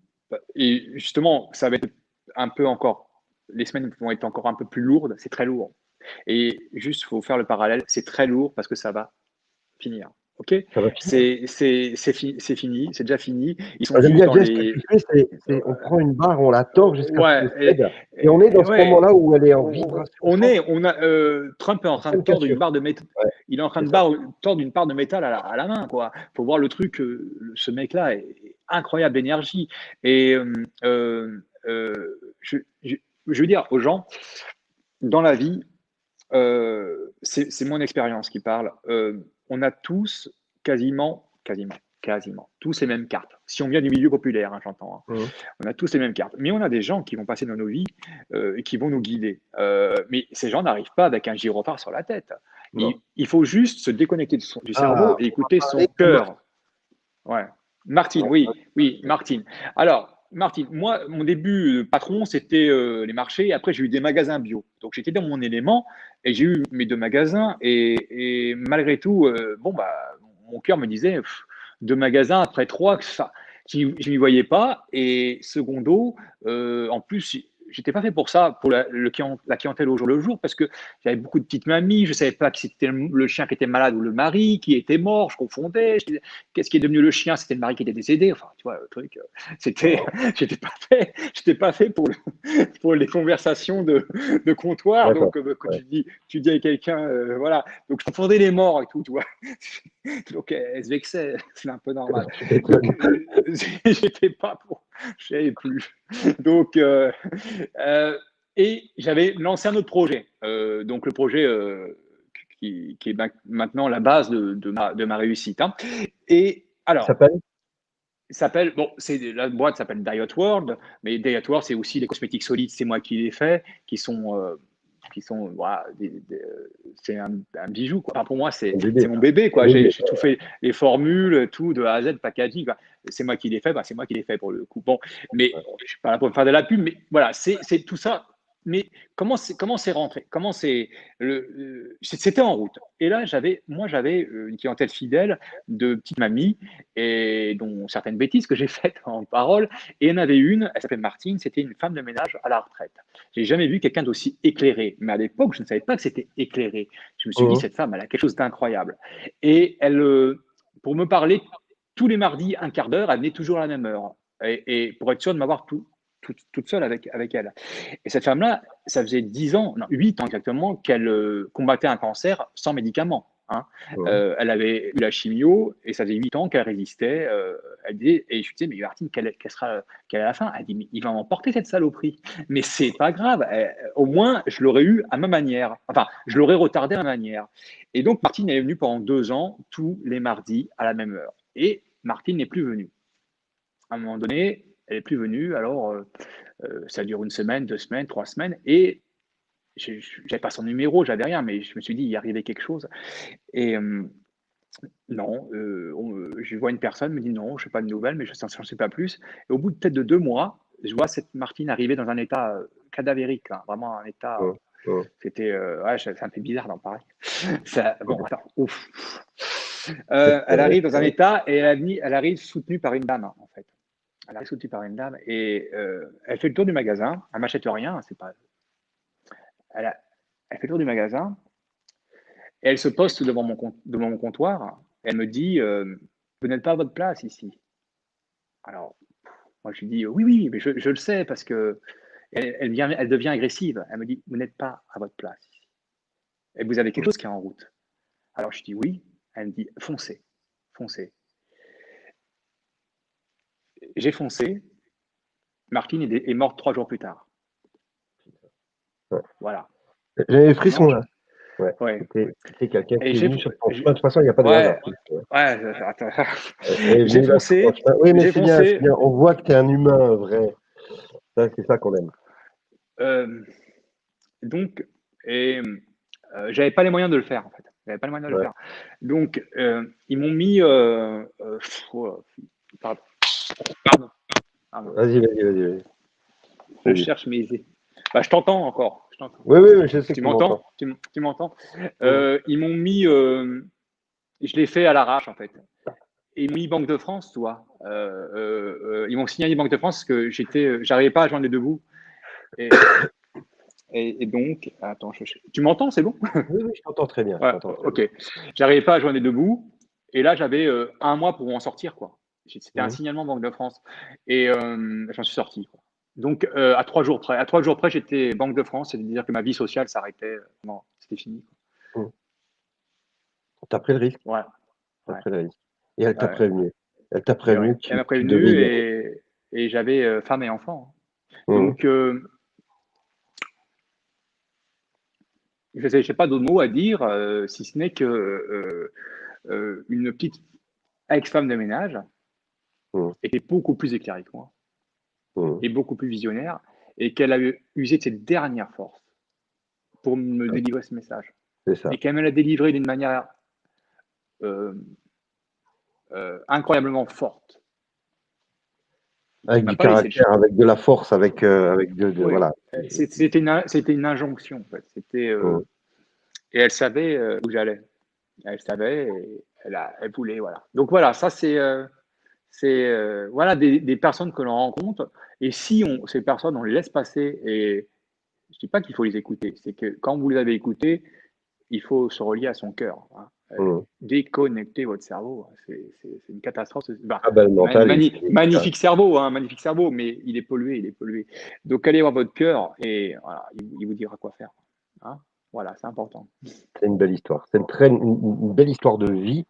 et justement, ça va être un peu encore, les semaines vont être encore un peu plus lourdes, c'est très lourd, et juste, il faut faire le parallèle, c'est très lourd parce que ça va finir. OK? ça va finir. C'est fini, c'est déjà fini. Ils sont J'aime juste bien, dans tu sais, ce que les tu fais, c'est on prend une barre, on la tord jusqu'à ce ouais qu'elle cède et on est dans ce ouais, moment-là où elle est en vibration forte. on a Trump est en On train fait de une tordre une cassure. barre de métal. Ouais, Il est en train c'est de ça. tordre une barre de métal à la main, quoi. Faut voir le truc, ce mec-là est incroyable d'énergie, et je veux dire aux gens, dans la vie, c'est mon expérience qui parle. On a tous quasiment tous les mêmes cartes. Si on vient du milieu populaire, hein, j'entends, hein. Mmh. On a tous les mêmes cartes. Mais on a des gens qui vont passer dans nos vies et qui vont nous guider. Mais ces gens n'arrivent pas avec un gyrophare sur la tête. Non. Il faut juste se déconnecter du cerveau Ah, et on va écouter parler son de Marc. cœur. Ouais. Martine, Ouais, oui, oui, Martine. Alors, Martine, moi, mon début de patron, c'était les marchés. Après, j'ai eu des magasins bio. Donc, j'étais dans mon élément et j'ai eu mes deux magasins. Et malgré tout, bon, bah, mon cœur me disait, deux magasins après trois, ça, je n'y voyais pas. Et secondo, en plus, j'étais pas fait pour ça, pour la clientèle au jour le jour, parce que j'avais beaucoup de petites mamies, je savais pas que c'était le chien qui était malade ou le mari qui était mort, je confondais. Je disais, qu'est-ce qui est devenu le chien? C'était le mari qui était décédé. Enfin, tu vois, le truc, c'était, j'étais pas fait pour les conversations de comptoir. D'accord. Donc, quand Ouais. tu dis à quelqu'un, voilà. Donc, je confondais les morts et tout, tu vois. Donc, elle se vexait, c'est un peu normal. Tu Donc, m'étonnes. j'étais pas pour, je savais plus. Donc, euh, et j'avais lancé un autre projet. Donc, le projet qui est maintenant la base de ma réussite, hein. Et Ça alors, s'appelle? s'appelle, bon, la boîte s'appelle Diet World, mais Diet World, c'est aussi les cosmétiques solides, c'est moi qui les fais, qui sont voilà, c'est un bijou, quoi. Enfin, pour moi, Un c'est bébé. mon bébé, Un quoi. bébé. J'ai tout fait, les formules, tout de A à Z, packaging, quoi. C'est moi qui les fais, bah, c'est moi qui les fais pour le coup. Bon, mais je suis pas là pour me faire de la pub, mais voilà, c'est tout ça. Mais comment c'est rentré? C'était en route. Et là, j'avais une clientèle fidèle de petites mamies et dont certaines bêtises que j'ai faites en parole. Et il y en avait une, elle s'appelait Martine, c'était une femme de ménage à la retraite. J'ai jamais vu quelqu'un d'aussi éclairé. Mais à l'époque, je ne savais pas que c'était éclairé. Je me suis dit, Mhm. cette femme, elle a quelque chose d'incroyable. Et pour me parler tous les mardis, un quart d'heure, elle venait toujours à la même heure. Et pour être sûr de m'avoir toute seule avec elle. Et cette femme-là, ça faisait 10 ans, non, 8 ans exactement, qu'elle combattait un cancer sans médicaments, hein. Mhm. Elle avait eu la chimio et ça faisait 8 ans qu'elle résistait. Elle disait, et je lui disais, mais Martine, quelle est la fin? Elle dit, mais il va m'emporter cette saloperie. Mais c'est pas grave, au moins je l'aurais eu à ma manière. Enfin, je l'aurais retardé à ma manière. Et donc Martine est venue pendant 2 ans, tous les mardis à la même heure. Et Martine n'est plus venue. À un moment donné, elle n'est plus venue. Alors, ça dure une semaine, 2 semaines, 3 semaines. Et je n'avais pas son numéro, j'avais rien, mais je me suis dit, il y arrivait quelque chose. Et non, je vois une personne, me dit non, je n'ai pas de nouvelles, mais je n'en sais pas plus. Et au bout de peut-être de 2 mois, je vois cette Martine arriver dans un état cadavérique, hein, vraiment un état. Mhm. Mhm. C'était, ouais, ça me fait bizarre d'en parler. Ça, bon, attends, ouf. Elle Euh, arrive dans un état et elle arrive soutenue par une dame, en fait. Elle arrive soutenue par une dame et elle fait le tour du magasin. Elle m'achète rien, c'est pas. Elle, a- Elle fait le tour du magasin et elle se poste devant mon comptoir. Et elle me dit, vous n'êtes pas à votre place ici. Alors, moi, je lui dis, oui, oui, mais je le sais parce que elle devient agressive. Elle me dit, vous n'êtes pas à votre place ici. Et vous avez quelque chose qui est en route. Alors, je dis oui. Elle me dit, foncez, foncez. J'ai foncé. Martine est morte 3 jours plus tard. ouais. Voilà. J'avais les Non, frissons là. Ouais. ouais. C'était quelqu'un Et qui est venu sur ton chemin. De toute façon, il n'y a pas de ouais, hasard. ouais, attends. Elle est J'ai venue là sur ton foncé, chemin. Oui, mais j'ai c'est bien, c'est foncé. bien. On voit que tu es un humain vrai. Ça, c'est ça qu'on aime. euh, donc, et j'avais pas les moyens de le faire en fait. J'avais pas les moyens de le Ouais. faire. Donc, ils m'ont mis. Pardon, pardon, pardon. Vas-y. Je Vas-y. cherche mes. Bah, je t'entends encore. Je t'entends. Oui, oui, je sais que Tu tu m'entends. m'entends? Tu m'entends? Mhm. Ils m'ont mis. Je l'ai fait à l'arrache en fait. Et ils m'ont mis Banque de France, tu vois. Ils m'ont signalé Banque de France parce que j'arrivais pas à joindre les deux bouts. Et, et donc, attends, tu m'entends, c'est bon? Oui, oui, je t'entends très bien. Je Ouais, t'entends très bien. ok. J'arrivais pas à joindre les deux bouts. Et là, j'avais un mois pour en sortir, quoi. C'était un Mhm. signalement Banque de France. Et j'en suis sorti, quoi. Donc, à 3 jours près, j'étais Banque de France, c'est-à-dire que ma vie sociale s'arrêtait. Non, c'était fini. Mhm. T'as pris le risque. Ouais, T'as ouais, pris le risque. Et elle t'a ouais. prévenu. Elle t'a Et ouais. prévenu que Elle m'a tu devais prévenu y aller. et j'avais femme et enfant. Mhm. Donc, je n'ai pas d'autres mots à dire, si ce n'est que une petite ex-femme de ménage Mhm. était beaucoup plus éclairée que moi Mhm. et beaucoup plus visionnaire et qu'elle a usé de ses dernières forces pour me délivrer ce message. C'est ça. Et qu'elle me l'a délivré d'une manière euh, incroyablement forte, qui Avec m'a du pas laissé le caractère, choix. avec de la force, avec Oui, voilà. c'était une injonction en fait. Mhm. Et elle savait où j'allais. Elle savait et elle voulait, voilà. Donc voilà, ça C'est voilà des personnes que l'on rencontre et si ces personnes, on les laisse passer et je dis pas qu'il faut les écouter, c'est que quand vous les avez écoutées, il faut se relier à son cœur, hein. Mmh. Déconnecter votre cerveau, hein, c'est une catastrophe. Bah, Ah bah, le mental, magnifique cerveau, hein, magnifique cerveau, mais il est pollué, il est pollué. Donc allez voir votre cœur et voilà, il vous dira quoi faire, hein. Voilà, c'est important. c'est une belle histoire. C'est une belle histoire de vie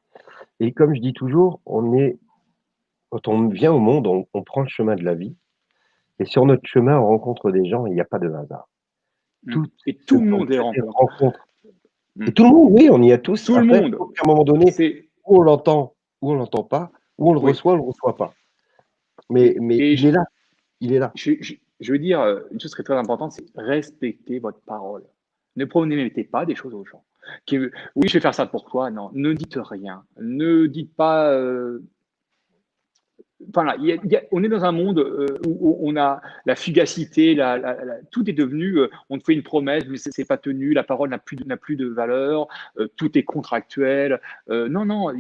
et comme je dis toujours, quand on vient au monde, on prend le chemin de la vie et sur notre chemin, on rencontre des gens et il y a pas de hasard. Mmh Tout et ce tout le sont monde les que des rencontre. rencontres et Mmh. tout le monde, oui, on y est tous. Tout le Après, monde, sauf qu'à un moment donné, c'est ou on l'entend pas, ou on le oui reçoit, ou on le reçoit pas. Mais et il est là, il est là. je veux dire, une chose qui est très importante, c'est respecter votre parole. Ne promettez pas des choses aux gens. Oui, je vais faire ça pour toi. Non, ne dites rien. Ne dites pas, voilà, on est dans un monde où on a la fugacité, tout est devenu, on te fait une promesse, mais c'est pas tenu, la parole n'a plus de valeur, tout est contractuel. Non, non,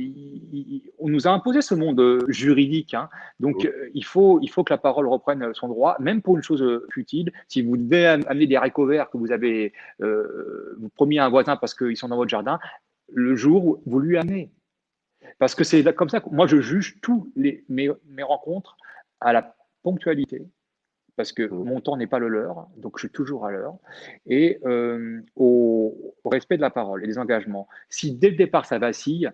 on nous a imposé ce monde juridique, hein. Donc Mmh, il faut que la parole reprenne son droit, même pour une chose futile. Si vous devez amener des haricots verts que vous avez vous promis à un voisin parce qu'ils sont dans votre jardin, le jour où vous lui amenez. Parce que c'est comme ça que moi je juge mes rencontres à la ponctualité, parce que mmh. mon temps n'est pas le leur, donc je suis toujours à l'heure, et au respect de la parole et des engagements. Si dès le départ ça vacille,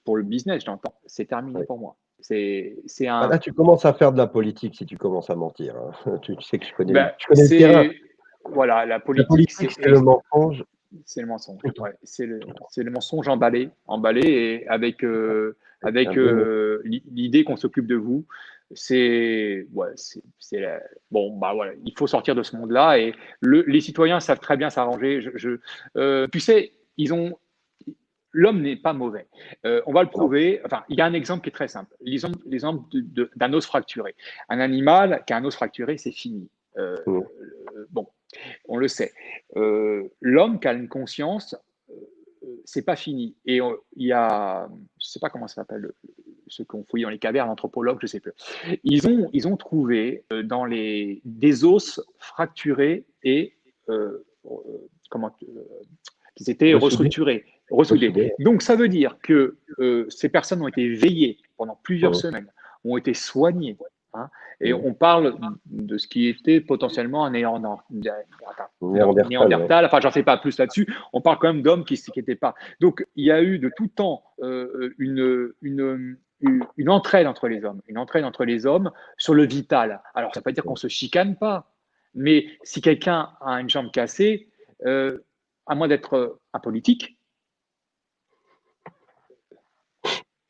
pour le business, j'entends, c'est terminé Ouais. pour moi. C'est Bah, un. là, tu commences à faire de la politique si tu commences à mentir, hein. Tu sais que Ben, je connais le terrain. c'est. Voilà, la La politique, politique, c'est le mensonge. c'est le mensonge. Ouais, c'est le mensonge emballé, emballé et Un avec beau mot. l'idée qu'on s'occupe de vous. C'est ouais, bon bah voilà, il faut sortir de ce monde-là et les citoyens savent très bien s'arranger. Tu sais, l'homme n'est pas mauvais. On va le Non. prouver. Enfin, il y a un exemple qui est très simple. L'exemple d'un os fracturé. Un animal qui a un os fracturé, c'est fini. Mmh. Bon, on le sait. L'homme qui a une conscience, c'est pas fini. Et il y a, je sais pas comment ça s'appelle, ceux qui ont fouillé dans les cavernes, l'anthropologue, je sais plus. Ils ont trouvé des os fracturés et comment qui étaient Ressoudé, resoudés. ressoudé. Donc ça veut dire que ces personnes ont été veillées pendant plusieurs Mmh, semaines, ont été soignées, hein, et mmh. on parle de ce qui était potentiellement un Néandertal, ouais. néandertal, enfin j'en sais pas plus là-dessus, on parle quand même d'hommes qui n'étaient pas. Donc il y a eu de tout temps une entraide entre les hommes, une entraide entre les hommes sur le vital. Alors ça ne veut pas dire qu'on se chicane pas, mais si quelqu'un a une jambe cassée, euh, à moins d'être un politique,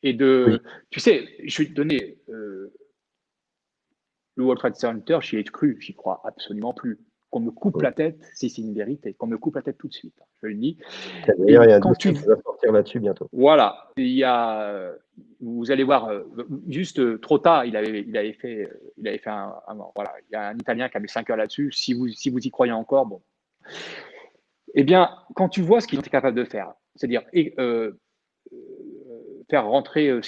et Oui, tu sais, je vais te donner le World Trade Center, j'y ai cru, j'y crois absolument plus. Qu'on me coupe oui. la tête, si c'est une vérité, qu'on me coupe la tête tout de suite, je le dis. D'ailleurs, il y Et a un quand dossier tu, qui va sortir là-dessus bientôt. voilà, vous allez voir, juste trop tard, il avait fait voilà, il y a un Italien qui a mis 5 heures là-dessus. Si vous y croyez encore, bon. Eh bien, quand tu vois ce qu'ils ont été capables de faire, c'est-à-dire faire rentrer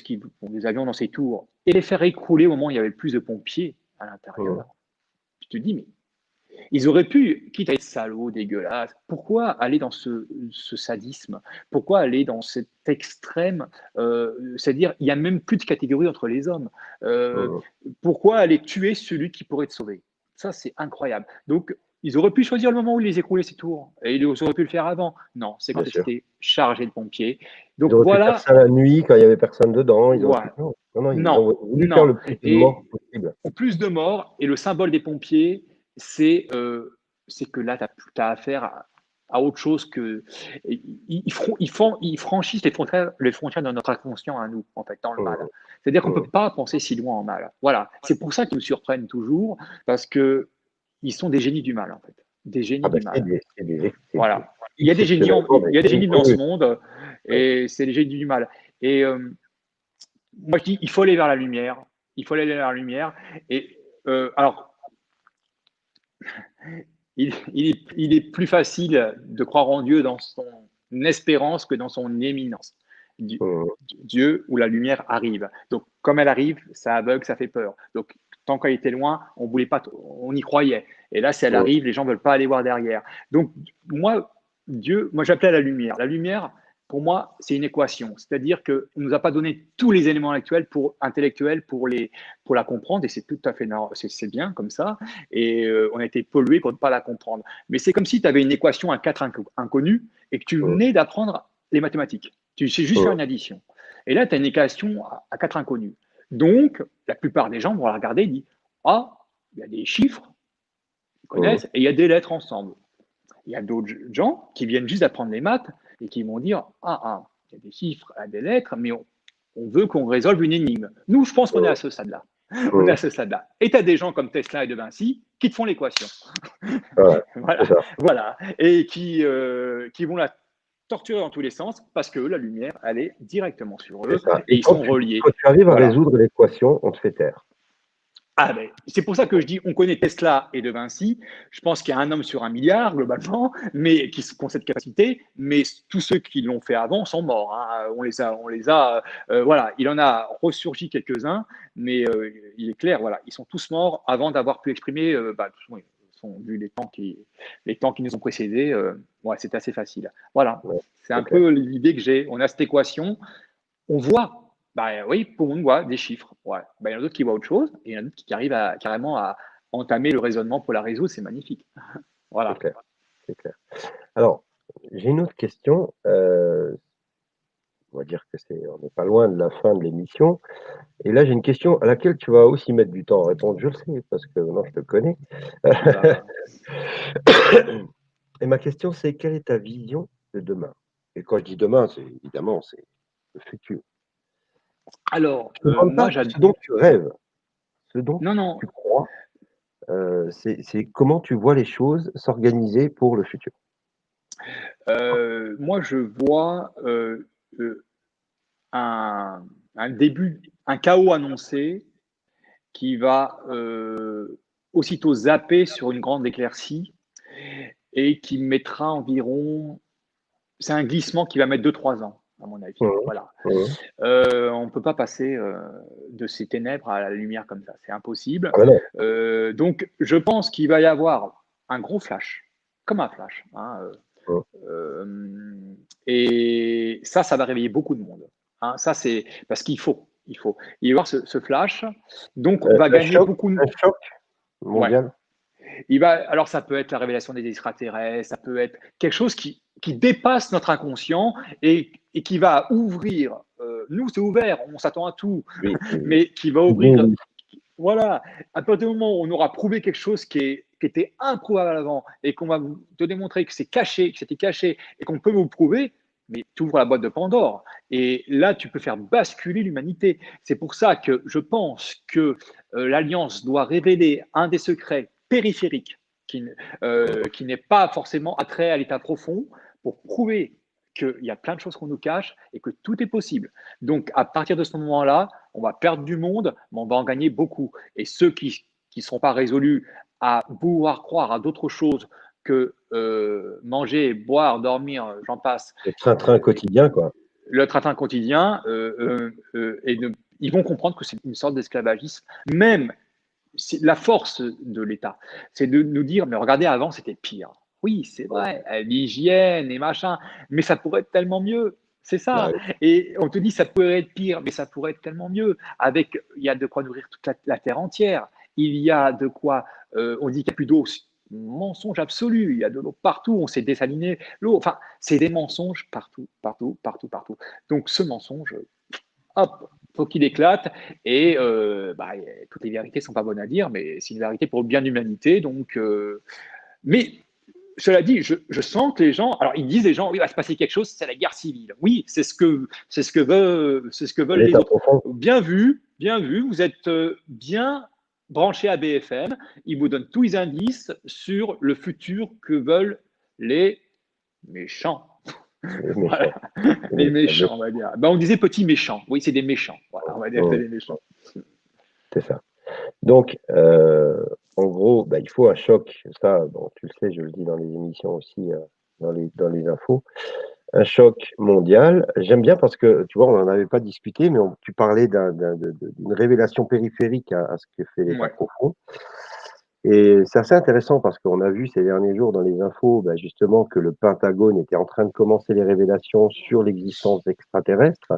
les avions dans ces tours et les faire écrouler au moment où il y avait le plus de pompiers à Mmh. l'intérieur. Tu te dis, mais ils auraient pu, quitte à être salauds, dégueulasses, pourquoi aller dans ce sadisme? Pourquoi aller dans cet extrême? C'est-à-dire, il n'y a même plus de catégorie entre les hommes. Euh, Mmh. Pourquoi aller tuer celui qui pourrait te sauver? Ça, c'est incroyable. Donc, ils auraient pu choisir le moment où ils les écroulaient, ces tours. Et ils auraient pu le faire avant. Non, c'est Bien quand sûr. c'était chargé de pompiers. Ils Donc, auraient pu faire voilà. ça la nuit quand il y avait personne dedans. Ils auraient pu Voilà. non, non, non, ils Non, ont voulu faire non. le plus de morts Et possible. en plus de morts, et le symbole des pompiers, c'est que là, tu as affaire à autre chose que. Ils franchissent les frontières de notre inconscient à nous, en fait, dans le mal. Mmh, C'est-à-dire qu'on ne mmh. peut pas penser si loin en mal. Voilà. C'est pour ça qu'ils nous surprennent toujours, parce que ils sont des génies du mal, en fait. Des Ah génies bah, du mal. c'est Voilà. exceptionnellement Il y a des des génies. génies Oui, dans ce oui, monde, oui. et c'est les génies du mal. Et moi, je dis, il faut aller vers la lumière. Il faut aller vers la lumière. Et alors, il est plus facile de croire en Dieu dans son espérance que dans son éminence. Mmh. Dieu ou la lumière arrive. Donc, comme elle arrive, ça aveugle, ça fait peur. Donc, tant qu'elle était loin, on voulait pas, on y croyait. Et là, si elle Mmh. arrive, les gens veulent pas aller voir derrière. Donc, moi, Dieu, moi, j'appelais la lumière. La lumière, pour moi, c'est une équation. C'est-à-dire qu'il ne nous a pas donné tous les éléments intellectuels pour la comprendre, et c'est tout à fait normal, c'est bien comme ça. Et on a été pollué pour ne pas la comprendre. Mais c'est comme si tu avais une équation à quatre inconnus et que tu Mmh. venais d'apprendre les mathématiques. Tu sais juste faire Mmh. une addition. Et là, tu as une équation à quatre inconnus. Donc, la plupart des gens vont la regarder et disent ah, il y a des chiffres, ils Mmh. connaissent, et il y a des lettres ensemble. Il y a d'autres gens qui viennent juste d'apprendre les maths et qui vont dire il y a des chiffres, il y a des lettres, mais on veut qu'on résolve une énigme. Nous, je pense qu'on est à ce stade-là. On est Mmh. à ce stade-là. Et tu as des gens comme Tesla et De Vinci qui te font l'équation. Ouais, c'est Voilà, ça, voilà. Et qui vont la torturer dans tous les sens parce que la lumière, elle est directement sur c'est eux ça. et Et ils sont reliés. quand tu arrives à Voilà. résoudre l'équation, on te fait taire. Ah ben, c'est pour ça que je dis, on connaît Tesla et De Vinci. Je pense qu'il y a un homme sur 1 milliard globalement, mais qui ont cette capacité. Mais tous ceux qui l'ont fait avant sont morts. Hein. Voilà. Il en a ressurgi quelques-uns, mais il est clair, voilà, ils sont tous morts avant d'avoir pu exprimer. Oui, vu les temps qui nous ont précédés, ouais, c'est assez facile. Voilà, Ouais, c'est c'est un clair. peu l'idée que j'ai. On a cette équation, on voit, bah oui, tout le monde voit des chiffres. Ouais. Bah, il y en a d'autres qui voient autre chose, et il y en a d'autres qui arrivent carrément à entamer le raisonnement pour la résoudre, c'est magnifique. C'est Voilà. clair, c'est clair. Alors, j'ai une autre question. On va dire que on n'est pas loin de la fin de l'émission. Et là, j'ai une question à laquelle tu vas aussi mettre du temps à répondre. Je le sais, parce que non, je te connais. Bah, Et ma question, c'est quelle est ta vision de demain? Et quand je dis demain, c'est évidemment, c'est le futur. alors, Je ne demande moi, pas ce dont tu rêves, ce dont non, non. tu crois. C'est comment tu vois les choses s'organiser pour le futur. Moi, je vois euh, un début, un chaos annoncé qui va aussitôt zapper sur une grande éclaircie et qui mettra environ. C'est un glissement qui va mettre 2 3 ans, à mon avis. Mmh. Voilà. Mmh. On ne peut pas passer de ces ténèbres à la lumière comme ça, c'est impossible. Ah bah non. Donc, je pense qu'il va y avoir un gros flash, comme un flash. Hein, Mmh. et ça va réveiller beaucoup de monde. Hein. Ça, c'est parce il faut y avoir ce flash. Donc, on va gagner beaucoup. Un choc Ouais. mondial? Alors, ça peut être la révélation des extraterrestres, ça peut être quelque chose qui dépasse notre inconscient et qui va ouvrir. Nous, c'est ouvert, on s'attend à tout, Oui, mais qui va bon, ouvrir. oui. Voilà, à partir du moment où on aura prouvé quelque chose qui était improuvable avant et qu'on va vous te démontrer que c'est caché, que c'était caché et qu'on peut vous prouver, mais tu ouvres la boîte de Pandore. Et là, tu peux faire basculer l'humanité. C'est pour ça que je pense que l'Alliance doit révéler un des secrets périphériques qui n'est pas forcément attrait à l'état profond pour prouver qu'il y a plein de choses qu'on nous cache et que tout est possible. Donc, à partir de ce moment-là, on va perdre du monde, mais on va en gagner beaucoup. Et ceux qui ne seront pas résolus à vouloir croire à d'autres choses que manger, boire, dormir, j'en passe, Le train-train quotidien, quoi. le train quotidien, ils vont comprendre que c'est une sorte d'esclavagisme. Même la force de l'État, c'est de nous dire, mais regardez, avant, c'était pire. Oui, c'est vrai, l'hygiène et machin, mais ça pourrait être tellement mieux. C'est Bah ça. oui. Et on te dit, ça pourrait être pire, mais ça pourrait être tellement mieux. Il y a de quoi nourrir toute la terre entière. Il y a de quoi, on dit qu'il n'y a plus d'eau. Mensonge absolu. Il y a de l'eau partout. On s'est désaliné l'eau. Enfin, c'est des mensonges partout, partout, partout, partout. Donc, ce mensonge, hop, faut qu'il éclate. Et toutes les vérités sont pas bonnes à dire, mais c'est une vérité pour le bien de l'humanité. Donc, mais cela dit, je sens que les gens, alors ils disent les gens, oui, il va se passer quelque chose, c'est la guerre civile. Oui, c'est ce que veulent les L'état autres. profond. Bien vu, vous êtes bien branché à BFM. Ils vous donnent tous les indices sur le futur que veulent les méchants. Les Voilà, méchants. les Les méchants, on va dire. On disait petits méchants. Oui, c'est des méchants. Voilà, on va dire que c'est Mmh. des méchants. C'est ça. Donc, en gros, bah, il faut un choc. Ça, bon, tu le sais, je le dis dans les émissions aussi, dans les infos. un choc mondial. J'aime bien parce que, tu vois, on n'en avait pas discuté, mais tu parlais d'une révélation périphérique à ce que fait l'État Ouais, profond. Et c'est assez intéressant parce qu'on a vu ces derniers jours dans les infos, ben, justement, que le Pentagone était en train de commencer les révélations sur l'existence extraterrestre.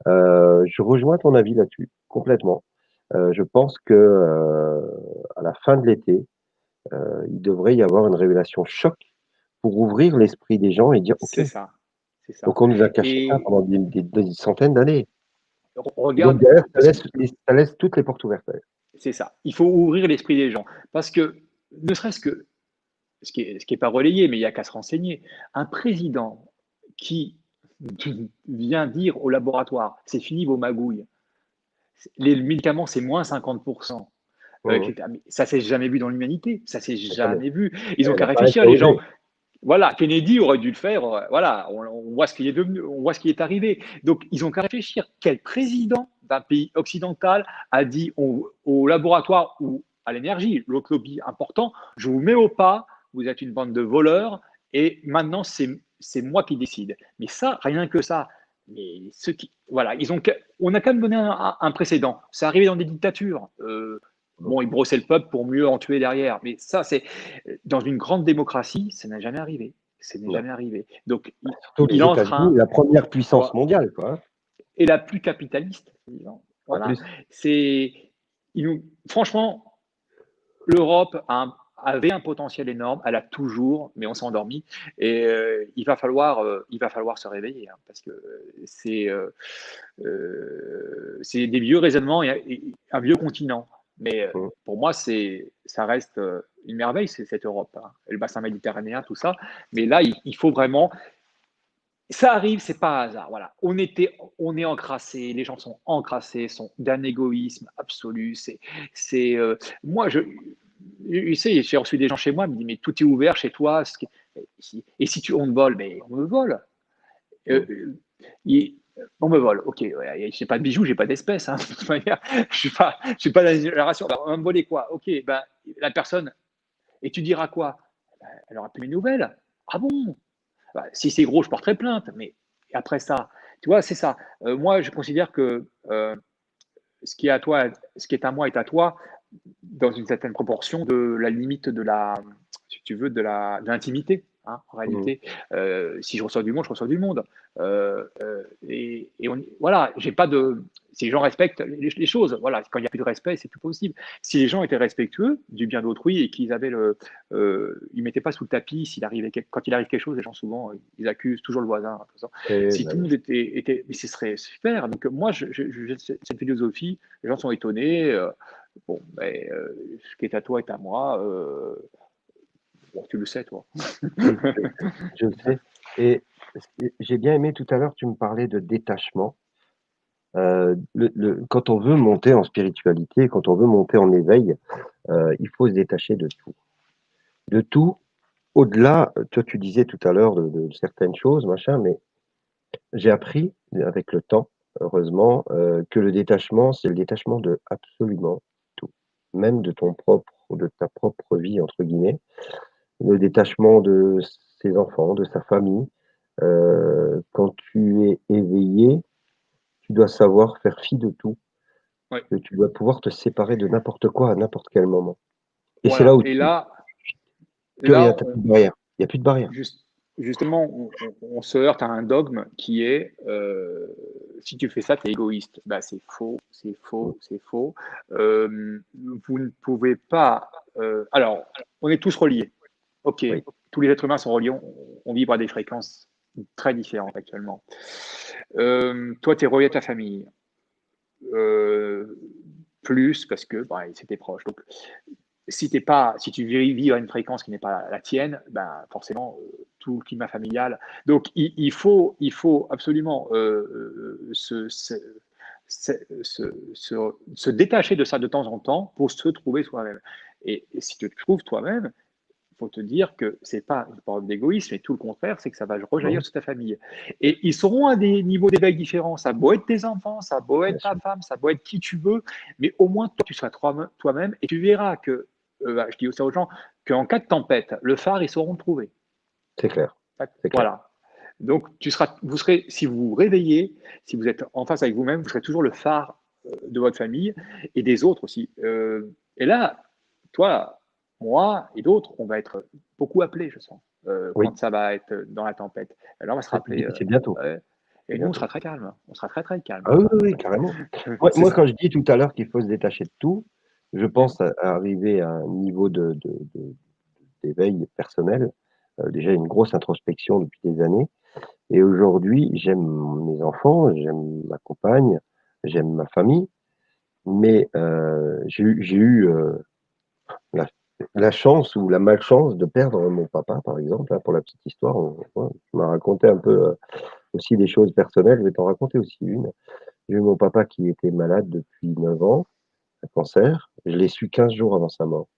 Je rejoins ton avis là-dessus, complètement. Je pense que à la fin de l'été, il devrait y avoir une révélation choc pour ouvrir l'esprit des gens et dire, OK, c'est ça, c'est ça. donc on nous a caché ça Et pendant des centaines d'années. Et donc regarde, derrière, parce que ça laisse toutes les portes ouvertes. Ouais. c'est ça. Il faut ouvrir l'esprit des gens parce que ne serait-ce que ce qui est pas relayé, mais il y a qu'à se renseigner. Un président qui vient dire au laboratoire, c'est fini vos magouilles. Les médicaments, c'est moins 50%. Mhm. Etc. Mais ça s'est jamais vu dans l'humanité. Ça s'est Jamais. jamais vu. Ils ont Elle qu'à n'a pas réfléchir, été les gens. osée. Voilà, Kennedy aurait dû le faire. Voilà, on voit ce qui est devenu, on voit ce qui est arrivé. Donc, ils ont qu'à réfléchir. Quel président d'un pays occidental a dit au laboratoire ou à l'énergie, l'autre lobby important, je vous mets au pas, vous êtes une bande de voleurs et maintenant c'est moi qui décide. Mais ça, rien que ça. Mais ceux qui, voilà, on a quand même donné un précédent. C'est arrivé dans des dictatures. Bon, ils brossaient le peuple pour mieux en tuer derrière. Mais ça, c'est dans une grande démocratie, ça n'a jamais arrivé. Ça n'est Non. jamais arrivé. Donc, Surtout il les est en États-Unis, train, la première puissance voilà, mondiale, quoi. Hein, et la plus capitaliste. Disons. en Voilà. plus. C'est, franchement, l'Europe avait un potentiel énorme. Elle a toujours, mais on s'est endormi. Et il va falloir se réveiller hein, parce que c'est des vieux raisonnements et un vieux continent. Mais Mhm. pour moi, ça reste une merveille, c'est cette Europe, hein, et le bassin méditerranéen, tout ça. Mais là, il faut vraiment. Ça arrive, c'est pas un hasard. Voilà, on est encrassé, les gens sont encrassés, sont d'un égoïsme absolu. Moi, tu sais, j'ai reçu des gens chez moi, ils me disent mais tout est ouvert chez toi. Et si on te vole, mais on me vole. Euh, Mhm. on me vole, ok. Ouais, j'ai pas de bijoux, j'ai pas d'espèces. Hein, de toute manière, je suis pas dans la génération. On va me voler quoi? Ok, ben la personne. Et tu diras quoi? Ben, elle aura plus mes nouvelles. Ah bon? Ben, si c'est gros, je porterai plainte. Mais après ça, tu vois, c'est ça. Moi, je considère que ce qui est à toi, ce qui est à moi est à toi dans une certaine proportion de la limite de la, si tu veux, de l'intimité. Hein, en Mhm. réalité, si je reçois du monde, je reçois du monde. Voilà, j'ai pas de. Si les gens respectent les choses, voilà, quand il n'y a plus de respect, c'est plus possible. Si les gens étaient respectueux du bien d'autrui et qu'ils avaient ils mettaient pas sous le tapis quand il arrive quelque chose, les gens souvent ils accusent toujours le voisin. Tout ça. Et, Si bah tout le oui. monde était, mais ce serait super. Donc moi, j'ai cette philosophie. Les gens sont étonnés. Bon, ben, ce qui est à toi est à moi. Bon, tu le sais, toi. Je le sais, je le sais. Et j'ai bien aimé tout à l'heure, tu me parlais de détachement. Quand on veut monter en spiritualité, quand on veut monter en éveil, il faut se détacher de tout. De tout, au-delà, toi tu disais tout à l'heure de certaines choses, machin, mais j'ai appris avec le temps, heureusement, que le détachement, c'est le détachement de absolument tout, même de ta propre vie, entre guillemets, le détachement de ses enfants, de sa famille. Quand tu es éveillé, tu dois savoir faire fi de tout, Ouais, que tu dois pouvoir te séparer de n'importe quoi à n'importe quel moment. Et c'est là voilà. où Et tu plus là, rien, tu plus de barrière. Il y a plus de barrière. juste, justement, on se heurte à un dogme qui est si tu fais ça, tu es égoïste. Bah, c'est faux, c'est Mmh, faux, c'est faux. Vous ne pouvez pas. Alors, on est tous reliés. Ok, oui, tous les êtres humains sont reliés, on vibre à des fréquences très différentes actuellement. Toi, tu es relié à ta famille. Euh, Plus parce que bah, c'était proche. Donc, si tu vis à une fréquence qui n'est pas la tienne, ben forcément tout le climat familial. Donc il faut absolument se détacher de ça de temps en temps pour se trouver soi-même. Et si tu te trouves toi-même, il faut te dire que c'est pas une forme d'égoïsme, mais tout le contraire, c'est que ça va mmh, rejaillir sur ta famille. Et ils seront à des niveaux d'éveil différents. Ça a beau être tes enfants, ça a beau bien être ta sûr, femme, ça a beau être qui tu veux, mais au moins toi, tu seras toi-même et tu verras que, je dis ça aux gens, qu'en cas de tempête, le phare, ils sauront le trouver. c'est clair, c'est clair. Voilà. Donc, vous serez, si vous vous réveillez, si vous êtes en face avec vous-même, vous serez toujours le phare de votre famille et des autres aussi. Et là, toi, moi et d'autres, on va être beaucoup appelés, je sens, Oui, quand ça va être dans la tempête. Et là, on va se rappeler. c'est bientôt, Ouais. c'est Et nous, on bientôt. sera très calme. On sera très, très calme. Ah oui, oui, oui, carrément. C'est Moi, ça. quand je dis tout à l'heure qu'il faut se détacher de tout, je Mm. pense à arriver à un niveau d'éveil personnel. Déjà une grosse introspection depuis des années et aujourd'hui, j'aime mes enfants, j'aime ma compagne, j'aime ma famille, mais j'ai eu, la la chance ou la malchance de perdre mon papa, par exemple, hein, pour la petite histoire. On m'a raconté un peu, aussi des choses personnelles, je vais t'en raconter aussi une. J'ai eu mon papa qui était malade depuis 9 ans, un cancer. Je l'ai su 15 jours avant sa mort.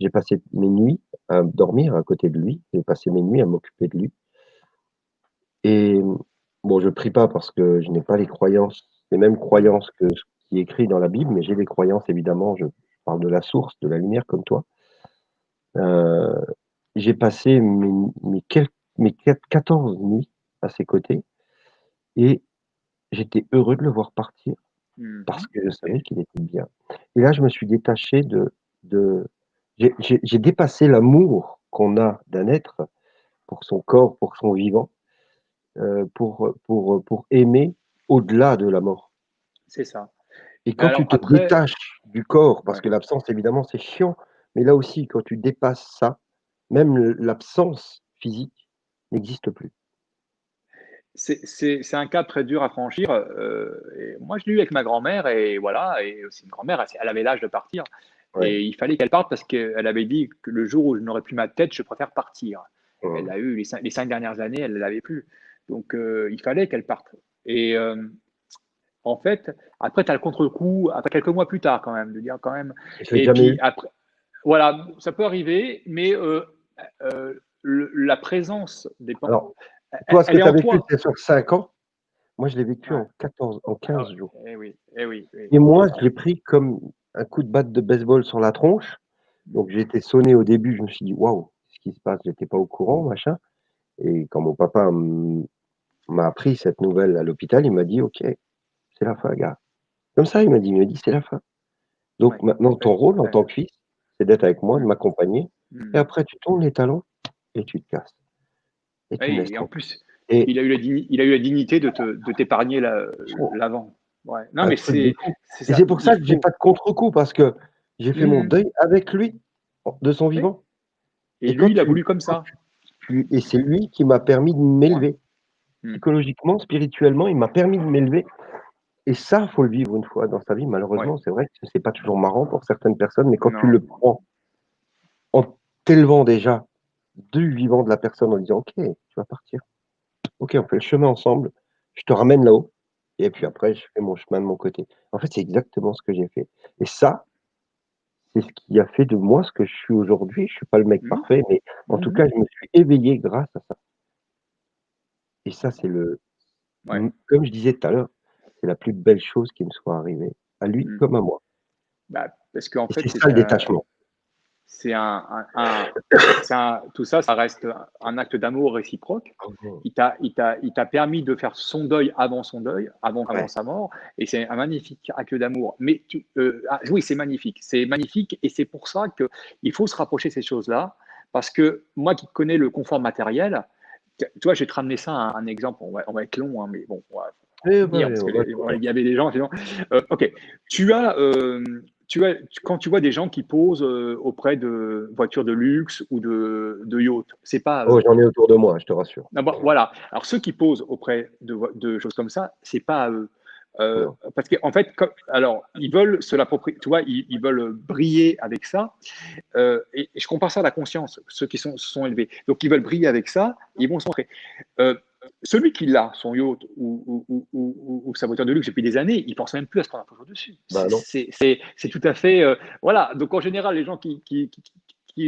J'ai passé mes nuits à dormir à côté de lui. J'ai passé mes nuits à m'occuper de lui et bon, je prie pas parce que je n'ai pas les mêmes Mm. croyances que ce qui est écrit dans la Bible, mais j'ai des croyances évidemment, je parle de la source, de la lumière comme toi. Heu, j'ai passé mes 14 nuits à ses côtés et j'étais heureux de le voir partir parce Mhm. que je savais qu'il était bien. Et là, je me suis détaché de j'ai dépassé l'amour qu'on a d'un être pour son corps, pour son vivant, pour aimer au-delà de la mort. C'est ça. Et Mais quand tu alors te après, détaches du corps, parce ouais. que l'absence évidemment c'est chiant, mais là aussi quand tu dépasses ça, même l'absence physique n'existe plus. C'est un cap très dur à franchir. Et moi, je l'ai eu avec ma grand-mère, et voilà. Et aussi une grand-mère, elle avait l'âge de partir. Ouais. Et il fallait qu'elle parte parce qu'elle avait dit que le jour où je n'aurai plus ma tête, je préfère partir. Elle Mmh. l'a eu les 5 dernières années, elle ne l'avait plus. Donc, il fallait qu'elle parte. Et en fait, après, tu as le contre-coup, après quelques mois plus tard, quand même, de dire quand même. Je l'ai Et jamais puis eu. après, voilà, ça peut arriver, mais la présence dépend. Alors, toi, ce que Elle est tu as en vécu, toi. c'est sur 5 ans. Moi, je l'ai vécu Ouais. en Ah 15 ouais, jours. eh oui, eh oui, oui, Et moi, je ouais. l'ai pris comme un coup de batte de baseball sur la tronche. Mmh. Donc j'ai été sonné au début, je me suis dit: «Waouh, qu'est-ce qui se passe?» J'étais pas au courant, machin et quand mon papa m'a appris cette nouvelle à l'hôpital, il m'a dit: «OK, c'est la fin, gars». Comme ça, il m'a dit: «C'est la fin. Donc Ouais, maintenant ton rôle en ouais. tant que fils, c'est d'être avec moi, de Mmh. m'accompagner et Mmh. après tu tournes les talons et tu te casses et tu me Oui, laisses et en tranquille». plus, Et il a eu la dignité de t'épargner oh, l'avant. Ouais. Non, un mais truc de c'est fou c'est et ça, c'est pour il ça que j'ai faut. pas de contre-coup parce que j'ai fait mon Mmh. deuil avec lui, de son Oui, vivant et et lui, il a voulu comme quand ça. tu et c'est lui qui m'a permis de Ouais. m'élever. Mmh. Psychologiquement, spirituellement, il m'a permis de m'élever et ça, faut le vivre une fois dans sa vie. Ouais. Malheureusement, c'est vrai que c'est pas toujours marrant pour certaines personnes, mais quand tu Non. le prends en t'élevant déjà du vivant de la personne en disant: «OK, tu vas partir. OK, on fait le chemin ensemble. Je te ramène là-haut et puis Mmh. après je fais mon chemin de mon côté». En fait, c'est exactement ce que j'ai fait et ça, c'est ce qui a fait de moi ce que je suis aujourd'hui. Je suis pas le mec Mmh. parfait, mais en tout Mmh. cas, je me suis éveillé grâce à ça et ça, Ouais. comme je disais tout à l'heure, c'est la plus belle chose qui me soit arrivée, à lui Mmh. comme à moi Bah, parce qu'en et fait, c'est ça le détachement. c'est tout ça, ça reste un acte d'amour réciproque. Mmh. Il t'a permis de faire son deuil avant son deuil, avant Ouais, sa mort, et c'est un magnifique acte d'amour. Mais oui, c'est magnifique, et c'est pour ça que il faut se rapprocher de ces choses-là, parce que moi qui connais le confort matériel, tu vois, je vais te ramener ça à un exemple. On va être long, hein, mais bon, on va et finir parce que on va on va finir. y avait des gens, sinon. Ok, tu as quand tu vois des gens qui posent auprès de voitures de luxe ou de yachts, c'est pas à Oh, eux. j'en ai autour de moi, je te rassure. Voilà. Alors ceux qui posent auprès de choses comme ça, c'est pas à eux. Non. Parce qu'en fait, alors ils veulent se l'approprier, tu vois, ils veulent briller avec ça. Et je compare ça à la conscience, ceux qui se sont élevés. Donc ils veulent briller avec ça, ils vont se montrer. Euh, Celui qui l'a, son yacht ou sa voiture de luxe depuis des années, il pense même plus à se prendre un photo dessus. Bah, non. C'est tout à fait. Voilà. Donc en général, les gens qui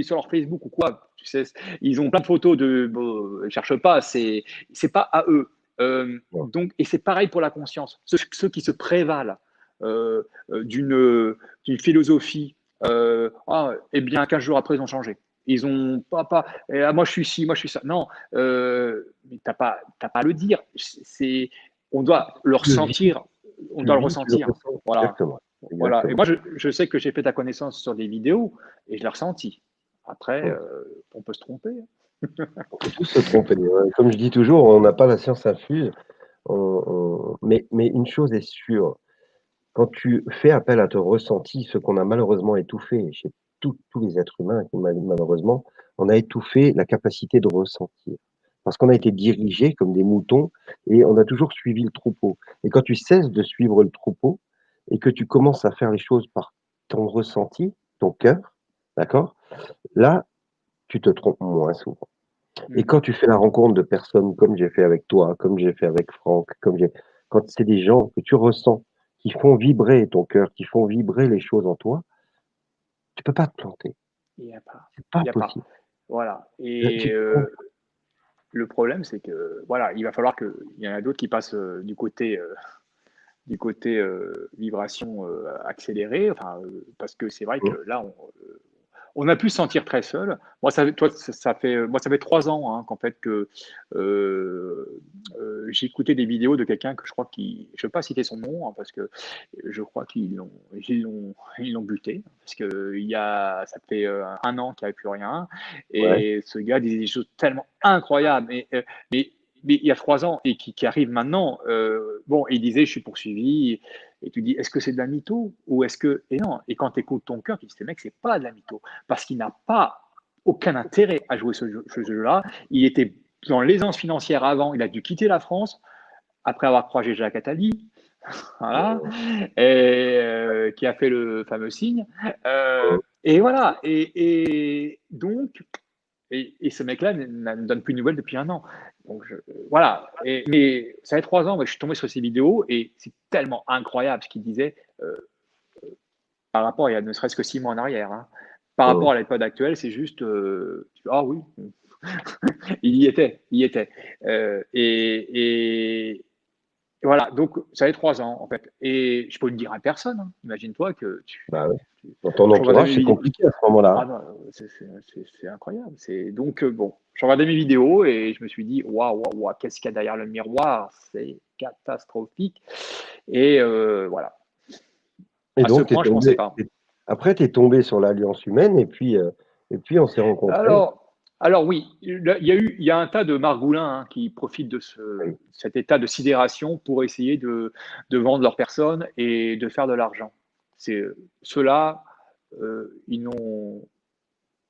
sur leur Facebook ou quoi, tu sais, ils ont plein de photos de. Bon, ils cherchent pas, c'est pas à eux. Non. Donc, et c'est pareil pour la conscience. Ceux qui se prévalent euh, d'une philosophie, ah, eh bien, 15 jours après, ils ont changé. Ils ont pas moi je suis ci, moi je suis ça. Non, mais t'as pas à le dire. On doit le Tu le vis, ressentir. On tu le doit le vis, tu le ressentir. ressens. Voilà. Exactement, Voilà. Et exactement. moi, je sais que j'ai fait ta connaissance sur des vidéos et je l'ai ressenti. Après, Mmh. on peut se tromper, On peut tous se tromper, comme je dis toujours, on n'a pas la science infuse, mais une chose est sûre, quand tu fais appel à ton ressenti, ce qu'on a malheureusement étouffé chez tous les êtres humains, qui malheureusement, on a étouffé la capacité de ressentir. Parce qu'on a été dirigés comme des moutons et on a toujours suivi le troupeau. Et quand tu cesses de suivre le troupeau et que tu commences à faire les choses par ton ressenti, ton cœur, d'accord? Là, tu te trompes moins souvent. Et Mmh. quand tu fais la rencontre de personnes comme j'ai fait avec toi, comme j'ai fait avec Franck, quand c'est des gens que tu ressens, qui font vibrer ton cœur, qui font vibrer les choses en toi, tu peux pas te planter. Il y a pas. C'est pas Il y a pas. possible. Voilà. Tu Et te trompes. le problème, c'est que, voilà, il va falloir qu'il y en a d'autres qui passent, du côté, vibration, accélérée, enfin, parce que c'est vrai que Mmh. là, on a pu se sentir très seul. Moi, ça fait 3 ans, hein, qu'en fait que, j'ai écouté des vidéos de quelqu'un que je crois qui je ne veux pas citer son nom, hein, parce que je crois ils l'ont buté. Parce que ça fait, 1 an qu'il y avait plus rien Ouais, et ce gars disait des choses tellement incroyables mais mais il y a 3 ans et qui arrive maintenant, bon, il disait: «Je suis poursuivi», et tu dis: «Est-ce que c'est de la mytho ou est-ce que» et non, et quand tu écoutes ton cœur, tu dis: «Ce mec, c'est pas de la mytho» parce qu'il n'a pas aucun intérêt à jouer ce jeu-là. Il était dans l'aisance financière avant, il a dû quitter la France après avoir croisé Jacques Attali, voilà, mmh, et qui a fait le fameux signe. mmh. Et voilà, et donc, et ce mec-là ne donne plus de nouvelles depuis 1 an. Donc voilà. Mais ça fait 3 ans, ouais, je suis tombé sur ces vidéos et c'est tellement incroyable ce qu'il disait par rapport à il y a ne serait-ce que 6 mois en arrière, hein. Par Mmh. rapport à l'époque actuelle, c'est juste, ah oui, il y était, il y était. Et voilà, donc ça fait 3 ans en fait. Et je peux le dire à personne, hein. Imagine-toi que Bah, ouais. Dans ton je regardais entourage, mes c'est vidéos. compliqué à ce moment-là, Ah hein. non, c'est incroyable. Donc bon, je regardais mes vidéos et je me suis dit: «Waouh, waouh, waouh, qu'est-ce qu'il y a derrière le miroir? C'est catastrophique», et voilà. Et À ce donc point, je pensais pas. tu es tombé sur l'alliance humaine et puis on s'est rencontrés. Alors oui, il y a un tas de margoulins, hein, qui profitent de Oui. cet état de sidération pour essayer de vendre leur personne et de faire de l'argent. Ceux-là, ils n'ont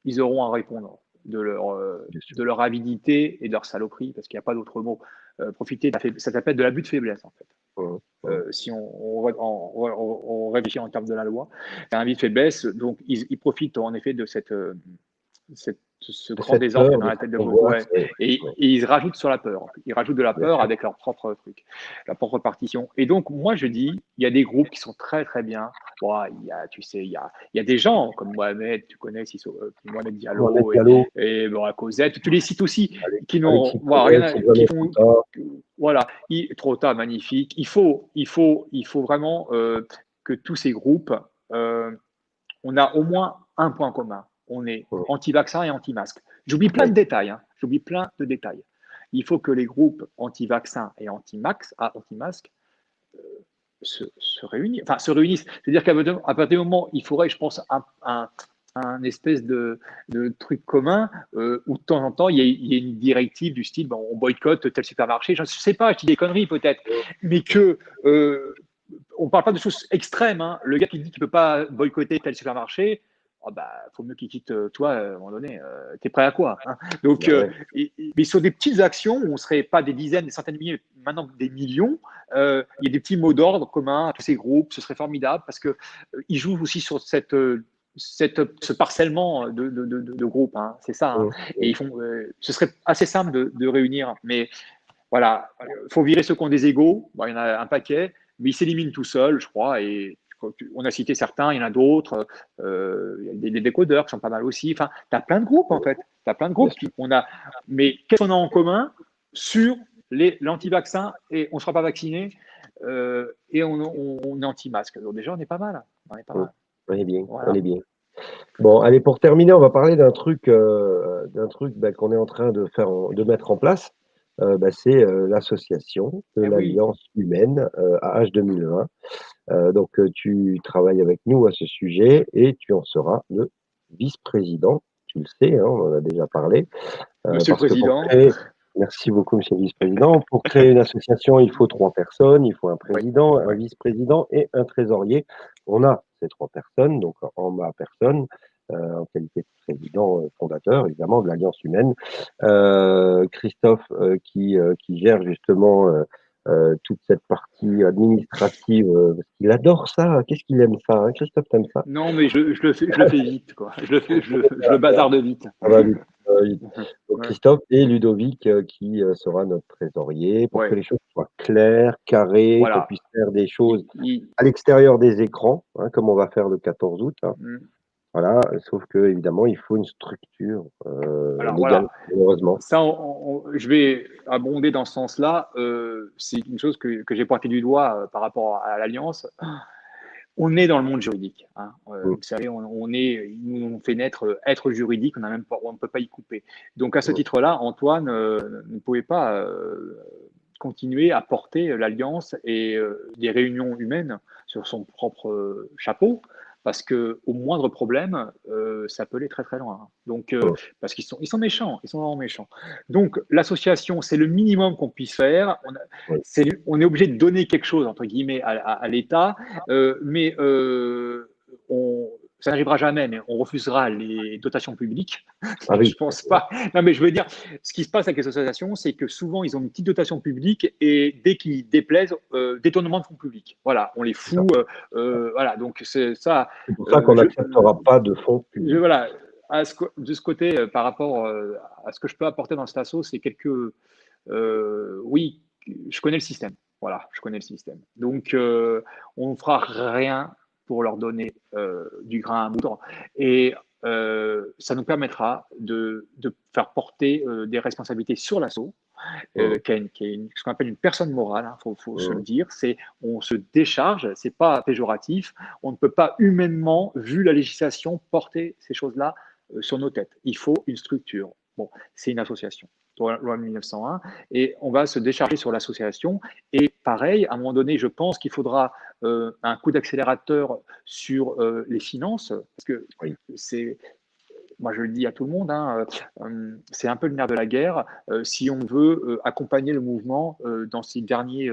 ils auront à répondre Bien sûr. de leur avidité et de leur saloperie, parce qu'il n'y a pas d'autre mot. Profiter, ça s'appelle de l'abus de faiblesse, en fait. Mmh, mmh. Si on réfléchit en termes de la loi, c'est un abus de faiblesse, donc ils profitent en effet de ce De grand cette désordre qu'il peur, y a dans de la tête cette de beaucoup, angoisse, ouais. oui, Et oui, ils rajoutent sur la peur. Ils rajoutent de la bien peur sûr. avec leur propre truc, leur propre partition. Et donc, moi, je dis, il y a des groupes qui sont très, très bien. Bon, tu sais, il y a des gens comme Mohamed, tu connais, Mohamed Mohamed Diallo Diallo, et Bora Cosette, tu les cites aussi, qui n'ont, Alexis voilà, rien Corret, qui Sylvain font, Fouta. voilà, Trotta, magnifique. Il faut vraiment que tous ces groupes, euh, on a au moins un point commun. On est Mmh, anti-vaccin et anti-masque. J'oublie plein oui, de détails, hein. J'oublie plein de détails. Il faut que les groupes anti-vaccin et anti-masque se réunissent. C'est-à-dire qu'à partir du moment, il faudrait, je pense, un espèce de truc commun où de temps en temps, il y a une directive du style, bon, on boycotte tel supermarché. Je ne sais pas, je dis des conneries peut-être, mais que on ne parle pas de choses extrêmes, hein. Le gars qui dit qu'il ne peut pas boycotter tel supermarché, oh bah, faut mieux qu'il quitte toi à un moment donné. T'es prêt à quoi, hein? Donc, bah, ouais. mais sur des petites actions où on ne serait pas des dizaines, des centaines de milliers, maintenant des millions, il y a des petits mots d'ordre communs à tous ces groupes, ce serait formidable parce que ils jouent aussi sur ce parcellement de groupes, hein, c'est ça, hein. Mmh, Et mmh. ce serait assez simple de réunir, mais voilà, faut virer ceux qui ont des égaux. Bon, il y en a un paquet, mais ils s'éliminent tout seuls, je crois. Et on a cité certains, il y en a d'autres. Il y a des décodeurs qui sont pas mal aussi. Enfin, tu as plein de groupes en fait. Tu as plein de Bien groupes sûr. mais qu'est-ce qu'on a en commun sur l'anti-vaccin et on ne sera pas vacciné et on est anti-masque. Donc déjà, on est pas mal. On est pas Mmh. mal. On est bien, on Voilà. est bien. Bon, allez, pour terminer, on va parler d'un truc qu'on est en train de de mettre en place. C'est l'association de Eh oui, l'Alliance humaine AH 2020. Donc, tu travailles avec nous à ce sujet et tu en seras le vice-président. Tu le sais, hein, on en a déjà parlé. Monsieur le Parce que pour Président. créer Merci beaucoup, monsieur le vice-président. Pour créer une association, il faut 3 personnes. Il faut un Oui, président, un oui. vice-président et un trésorier. On a ces 3 personnes, donc en ma personne, en qualité de président, fondateur évidemment de l'Alliance humaine. Christophe, qui gère justement, toute cette partie administrative, parce qu'il adore ça. Qu'est-ce qu'il aime ça, hein? Christophe, tu ça? Non, mais je le fais vite, quoi. Je le bazarde vite. Ça va vite, ça va vite. Donc Ouais, Christophe et Ludovic, qui sera notre trésorier pour que ouais, les choses soient claires, carrées, qu'on voilà. puisse faire des Il, choses il- à l'extérieur des écrans, hein, comme on va faire le 14 août, hein. hmm. Voilà, sauf qu'évidemment, il faut une structure, Alors légale, voilà, malheureusement. ça, je vais abonder dans ce sens-là. C'est une chose que j'ai pointé du doigt par rapport à l'Alliance. On est dans le monde juridique, hein. Mmh, Vous savez, ils nous ont fait naître être juridique, on ne peut pas y couper. Donc à ce mmh, titre-là, Antoine ne pouvait pas continuer à porter l'Alliance et des réunions humaines sur son propre chapeau, parce que au moindre problème, ça peut aller très très loin, hein. Donc, mmh, parce ils sont méchants, ils sont vraiment méchants. Donc, l'association, c'est le minimum qu'on puisse faire. oui, On est obligé de donner quelque chose entre guillemets à l'État, mais ça n'arrivera jamais, mais on refusera les dotations publiques. ah Je oui, pense pas. Non, mais je veux dire, ce qui se passe avec les associations, c'est que souvent, ils ont une petite dotation publique et dès qu'ils déplaisent, détournement de fonds publics. Voilà, on les c'est ça. fout. Voilà, donc c'est ça. C'est pour ça qu'on Je, n'acceptera pas de fonds publics. voilà, de ce côté, par rapport à ce que je peux apporter dans cet assaut, c'est oui, je connais le système. Voilà, je connais le système. Donc, on ne fera rien pour leur donner du grain à moudre. Et ça nous permettra de faire porter des responsabilités sur l'assaut, Mmh, ce qu'on appelle une personne morale, il faut se le mmh, dire. On se décharge, c'est pas péjoratif. On ne peut pas humainement, vu la législation, porter ces choses-là sur nos têtes. Il faut une structure. Bon, c'est une association, loi 1901, et on va se décharger sur l'association. Et pareil, à un moment donné, je pense qu'il faudra un coup d'accélérateur sur les finances, parce que oui, c'est moi je le dis à tout le monde, hein, c'est un peu le nerf de la guerre. Si on veut accompagner le mouvement dans ces derniers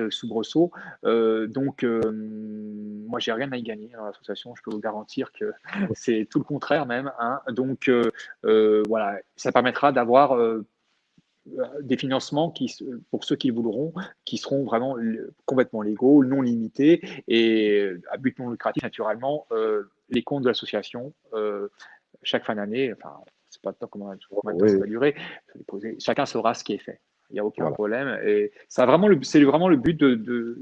soubresauts. Donc, moi, j'ai rien à y gagner dans l'association. Je peux vous garantir que c'est tout le contraire même, hein. Donc, voilà, ça permettra d'avoir des financements pour ceux qui le voudront, qui seront vraiment complètement légaux, non limités et à but non lucratif, naturellement. Les comptes de l'association, chaque fin d'année, enfin, c'est pas tant combien de temps oui, ça oui, va durer, chacun saura ce qui est fait. Il n'y a aucun voilà. problème. Et c'est vraiment le but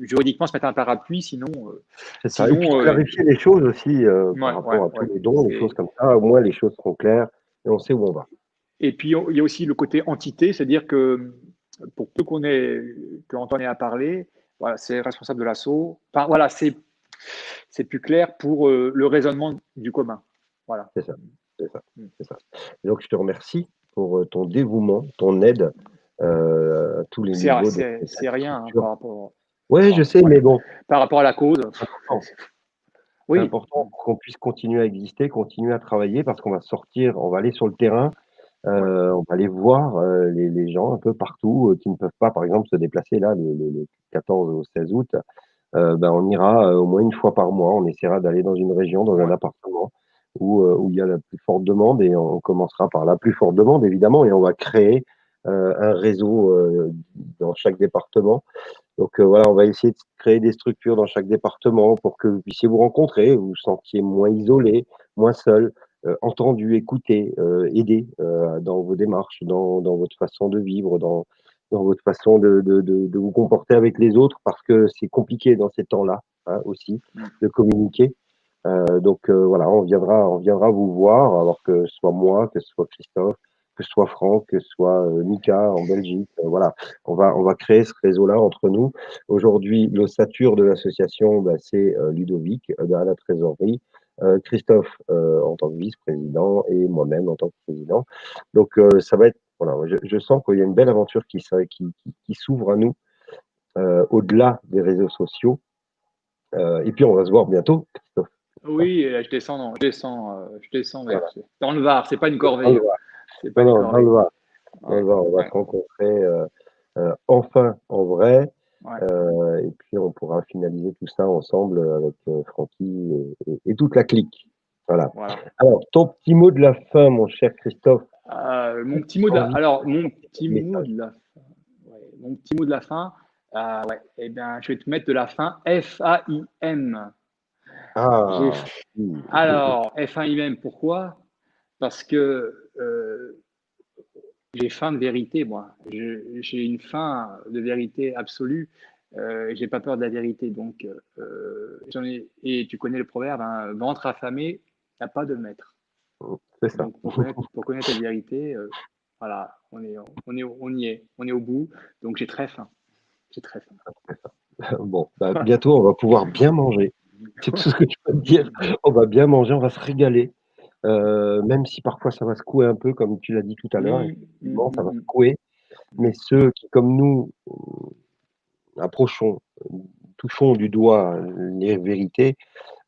juridiquement se mettre un parapluie, C'est ça et puis de sinon clarifier les choses aussi, par ouais, ouais, rapport à tous ouais. les dons, les choses Et, comme ça. Au moins les choses seront claires et on sait où on va. et puis, il y a aussi le côté entité, c'est-à-dire que pour peu que Antoine ait à parler, voilà, c'est responsable de l'assaut. Enfin, voilà, c'est plus clair pour le raisonnement du commun. Voilà. C'est ça, c'est ça, Mm. c'est ça. Et donc je te remercie pour, ton dévouement, ton aide, à tous les niveaux de C'est cette rien hein, structure. par rapport. Ouais, je sais, mais Ouais. bon, Par rapport à la cause. c'est important. C'est Oui. important pour qu'on puisse continuer à exister, continuer à travailler parce qu'on va sortir, on va aller sur le terrain, Ouais. on va aller voir, les gens un peu partout, qui ne peuvent pas, par exemple, se déplacer là le 14 au 16 août. On ira, au moins une fois par mois. On essaiera d'aller dans une région, dans un Ouais. appartement où il y a la plus forte demande et on commencera par la plus forte demande évidemment et on va créer, un réseau, dans chaque département. Donc, voilà, on va essayer de créer des structures dans chaque département pour que vous puissiez vous rencontrer, vous vous sentiez moins isolé, moins seul, entendu, écouté, aidé, dans vos démarches, dans votre façon de vivre, dans votre façon de vous comporter avec les autres parce que c'est compliqué dans ces temps-là, hein, aussi, Mm. de communiquer. Voilà, on viendra vous voir, alors que ce soit moi, que ce soit Christophe, que ce soit Franck, que ce soit, Mika en Belgique, voilà. On va créer ce réseau-là entre nous. Aujourd'hui, l'ossature de l'association, c'est, Ludovic, à la trésorerie. Christophe en tant que vice-président et moi-même en tant que président. Donc ça va être, voilà, je sens qu'il y a une belle aventure qui s'ouvre à nous au-delà des réseaux sociaux. Et puis on va se voir bientôt, Christophe. Oui, je descends vers, Voilà. dans le Var, c'est pas une Dans le corvée, hein. Var. C'est pas Non, une non, dans le corvée. Var. Dans Ouais, le Var, on va ouais, se rencontrer enfin en vrai. ouais, Et puis on pourra finaliser tout ça ensemble avec Francky et toute la clique. Voilà. voilà. Alors, ton petit mot de la fin, mon cher Christophe. Mon petit mot de la, Envie alors de mon petit mot message. de la, ouais, mon petit mot de la fin, ouais, eh bien, je vais te mettre de la fin F-A-I-M. J'ai, Ah, oui. alors F-A-I-M, pourquoi? Parce que j'ai faim de vérité, moi. J'ai une faim de vérité absolue. J'ai pas peur de la vérité, donc j'en ai. Et tu connais le proverbe, hein, ventre affamé, n'a pas de maître. C'est ça. Donc pour connaître la vérité, voilà, on est au bout. Donc j'ai très faim. J'ai très faim. Bon, bah, bientôt, on va pouvoir bien manger. C'est tout ce que tu peux te dire. On va bien manger, on va se régaler. Même si parfois ça va secouer un peu, comme tu l'as dit tout à l'heure, effectivement, ça va secouer. Mais ceux qui, comme nous, approchons, touchons du doigt les vérités,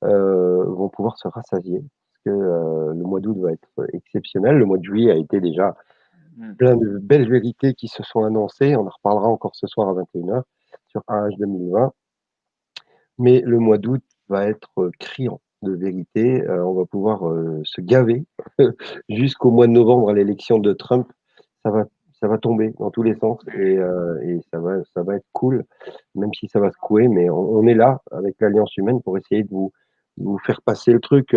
vont pouvoir se rassasier. Parce que le mois d'août va être exceptionnel. Le mois de juillet a été déjà Mm. plein de belles vérités qui se sont annoncées. On en reparlera encore ce soir à 21h sur AH 2020. Mais le mois d'août va être criant de vérité. On va pouvoir se gaver jusqu'au mois de novembre à l'élection de Trump. Ça va, ça va tomber dans tous les sens et ça va être cool, même si ça va secouer. Mais on est là avec l'Alliance humaine pour essayer vous faire passer le truc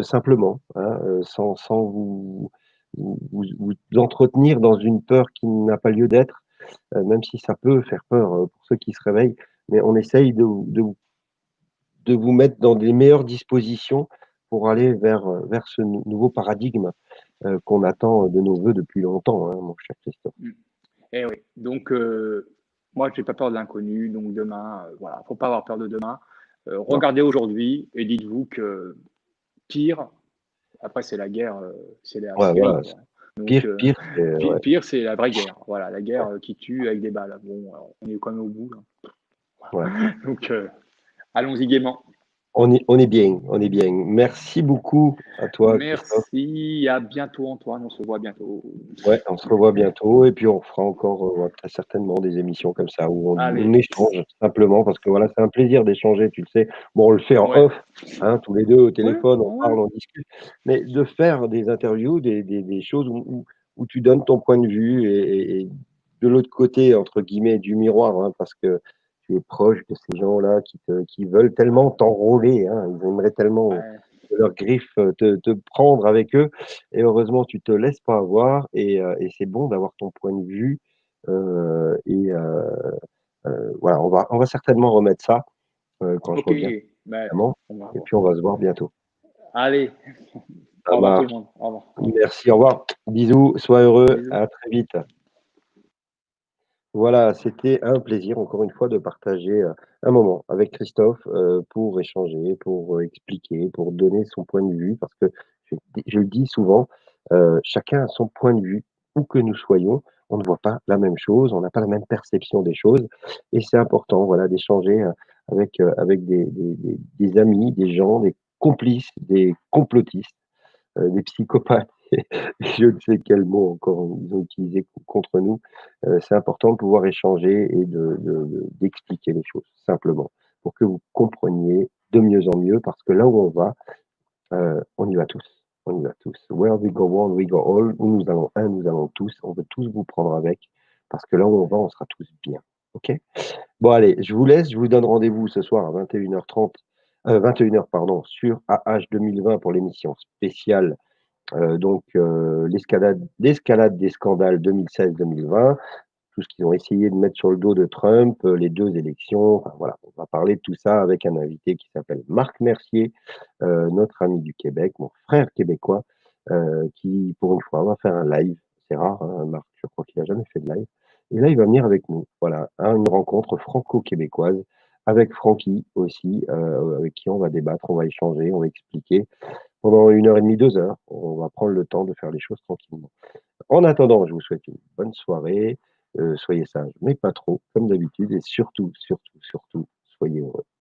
simplement, hein, sans vous entretenir dans une peur qui n'a pas lieu d'être, même si ça peut faire peur pour ceux qui se réveillent. Mais on essaye de vous mettre dans les meilleures dispositions pour aller vers ce nouveau paradigme qu'on attend de nos voeux depuis longtemps, hein, mon cher Christophe. Mm. Et oui. Donc moi, j'ai pas peur de l'inconnu. Donc demain, voilà, faut pas avoir peur de demain. Non. Regardez aujourd'hui et dites-vous que pire, après c'est la guerre, c'est la Ouais, guerre, voilà. quoi. Donc Pire, c'est ouais. pire, c'est la vraie guerre. Voilà, la guerre qui tue avec des balles. Bon, alors, on est quand même au bout, Ouais. là. Donc allons-y gaiement. On est bien, on est bien. Merci beaucoup à toi, Christophe. Merci, à bientôt Antoine, on se voit bientôt. Ouais, on se revoit bientôt et puis on fera encore très certainement des émissions comme ça où on Allez, échange simplement parce que voilà, c'est un plaisir d'échanger, tu le sais. Bon, on le fait en ouais, off, hein, tous les deux au ouais, téléphone, on ouais, parle, on discute, mais de faire des interviews, des choses où tu donnes ton point de vue et de l'autre côté, entre guillemets, du miroir, hein, parce que tu es proche de ces gens-là qui veulent tellement t'enrôler, hein, ils aimeraient tellement ouais. de leurs griffes te prendre avec eux et heureusement, tu te laisses pas avoir et c'est bon d'avoir ton point de vue. Et voilà, on va certainement remettre ça quand je Ok, reviens, ben, évidemment. on va Et voir. puis on va se voir bientôt. Allez, Ça au revoir tout le marche. monde. Au revoir. Au revoir. Merci, au revoir. Bisous, sois heureux, Bisous. à très vite. Voilà, c'était un plaisir, encore une fois, de partager un moment avec Christophe pour échanger, pour expliquer, pour donner son point de vue, parce que je le dis souvent, chacun a son point de vue, où que nous soyons, on ne voit pas la même chose, on n'a pas la même perception des choses, et c'est important, voilà, d'échanger avec des amis, des gens, des complices, des complotistes, des psychopathes, je ne sais quel mot encore ils ont utilisé contre nous. C'est important de pouvoir échanger et d'expliquer les choses simplement pour que vous compreniez de mieux en mieux parce que là où on va, on y va tous. On y va tous. Where we go one, we go all. Où nous allons un, nous allons tous. On veut tous vous prendre avec parce que là où on va, on sera tous bien. OK? Bon, allez, je vous laisse. Je vous donne rendez-vous ce soir à 21h30, 21h, pardon, sur AH 2020 pour l'émission spéciale donc l'escalade des scandales 2016-2020, tout ce qu'ils ont essayé de mettre sur le dos de Trump, les 2 élections, enfin voilà, on va parler de tout ça avec un invité qui s'appelle Marc Mercier, notre ami du Québec, mon frère québécois, qui pour une fois va faire un live. C'est rare, hein, Marc, je crois qu'il a jamais fait de live et là, il va venir avec nous. Voilà, hein, une rencontre franco-québécoise avec Francky aussi, avec qui on va débattre, on va échanger, on va expliquer pendant 1 heure et demie, 2 heures. On va prendre le temps de faire les choses tranquillement. En attendant, je vous souhaite une bonne soirée, soyez sages, mais pas trop, comme d'habitude et surtout, surtout, surtout, soyez heureux.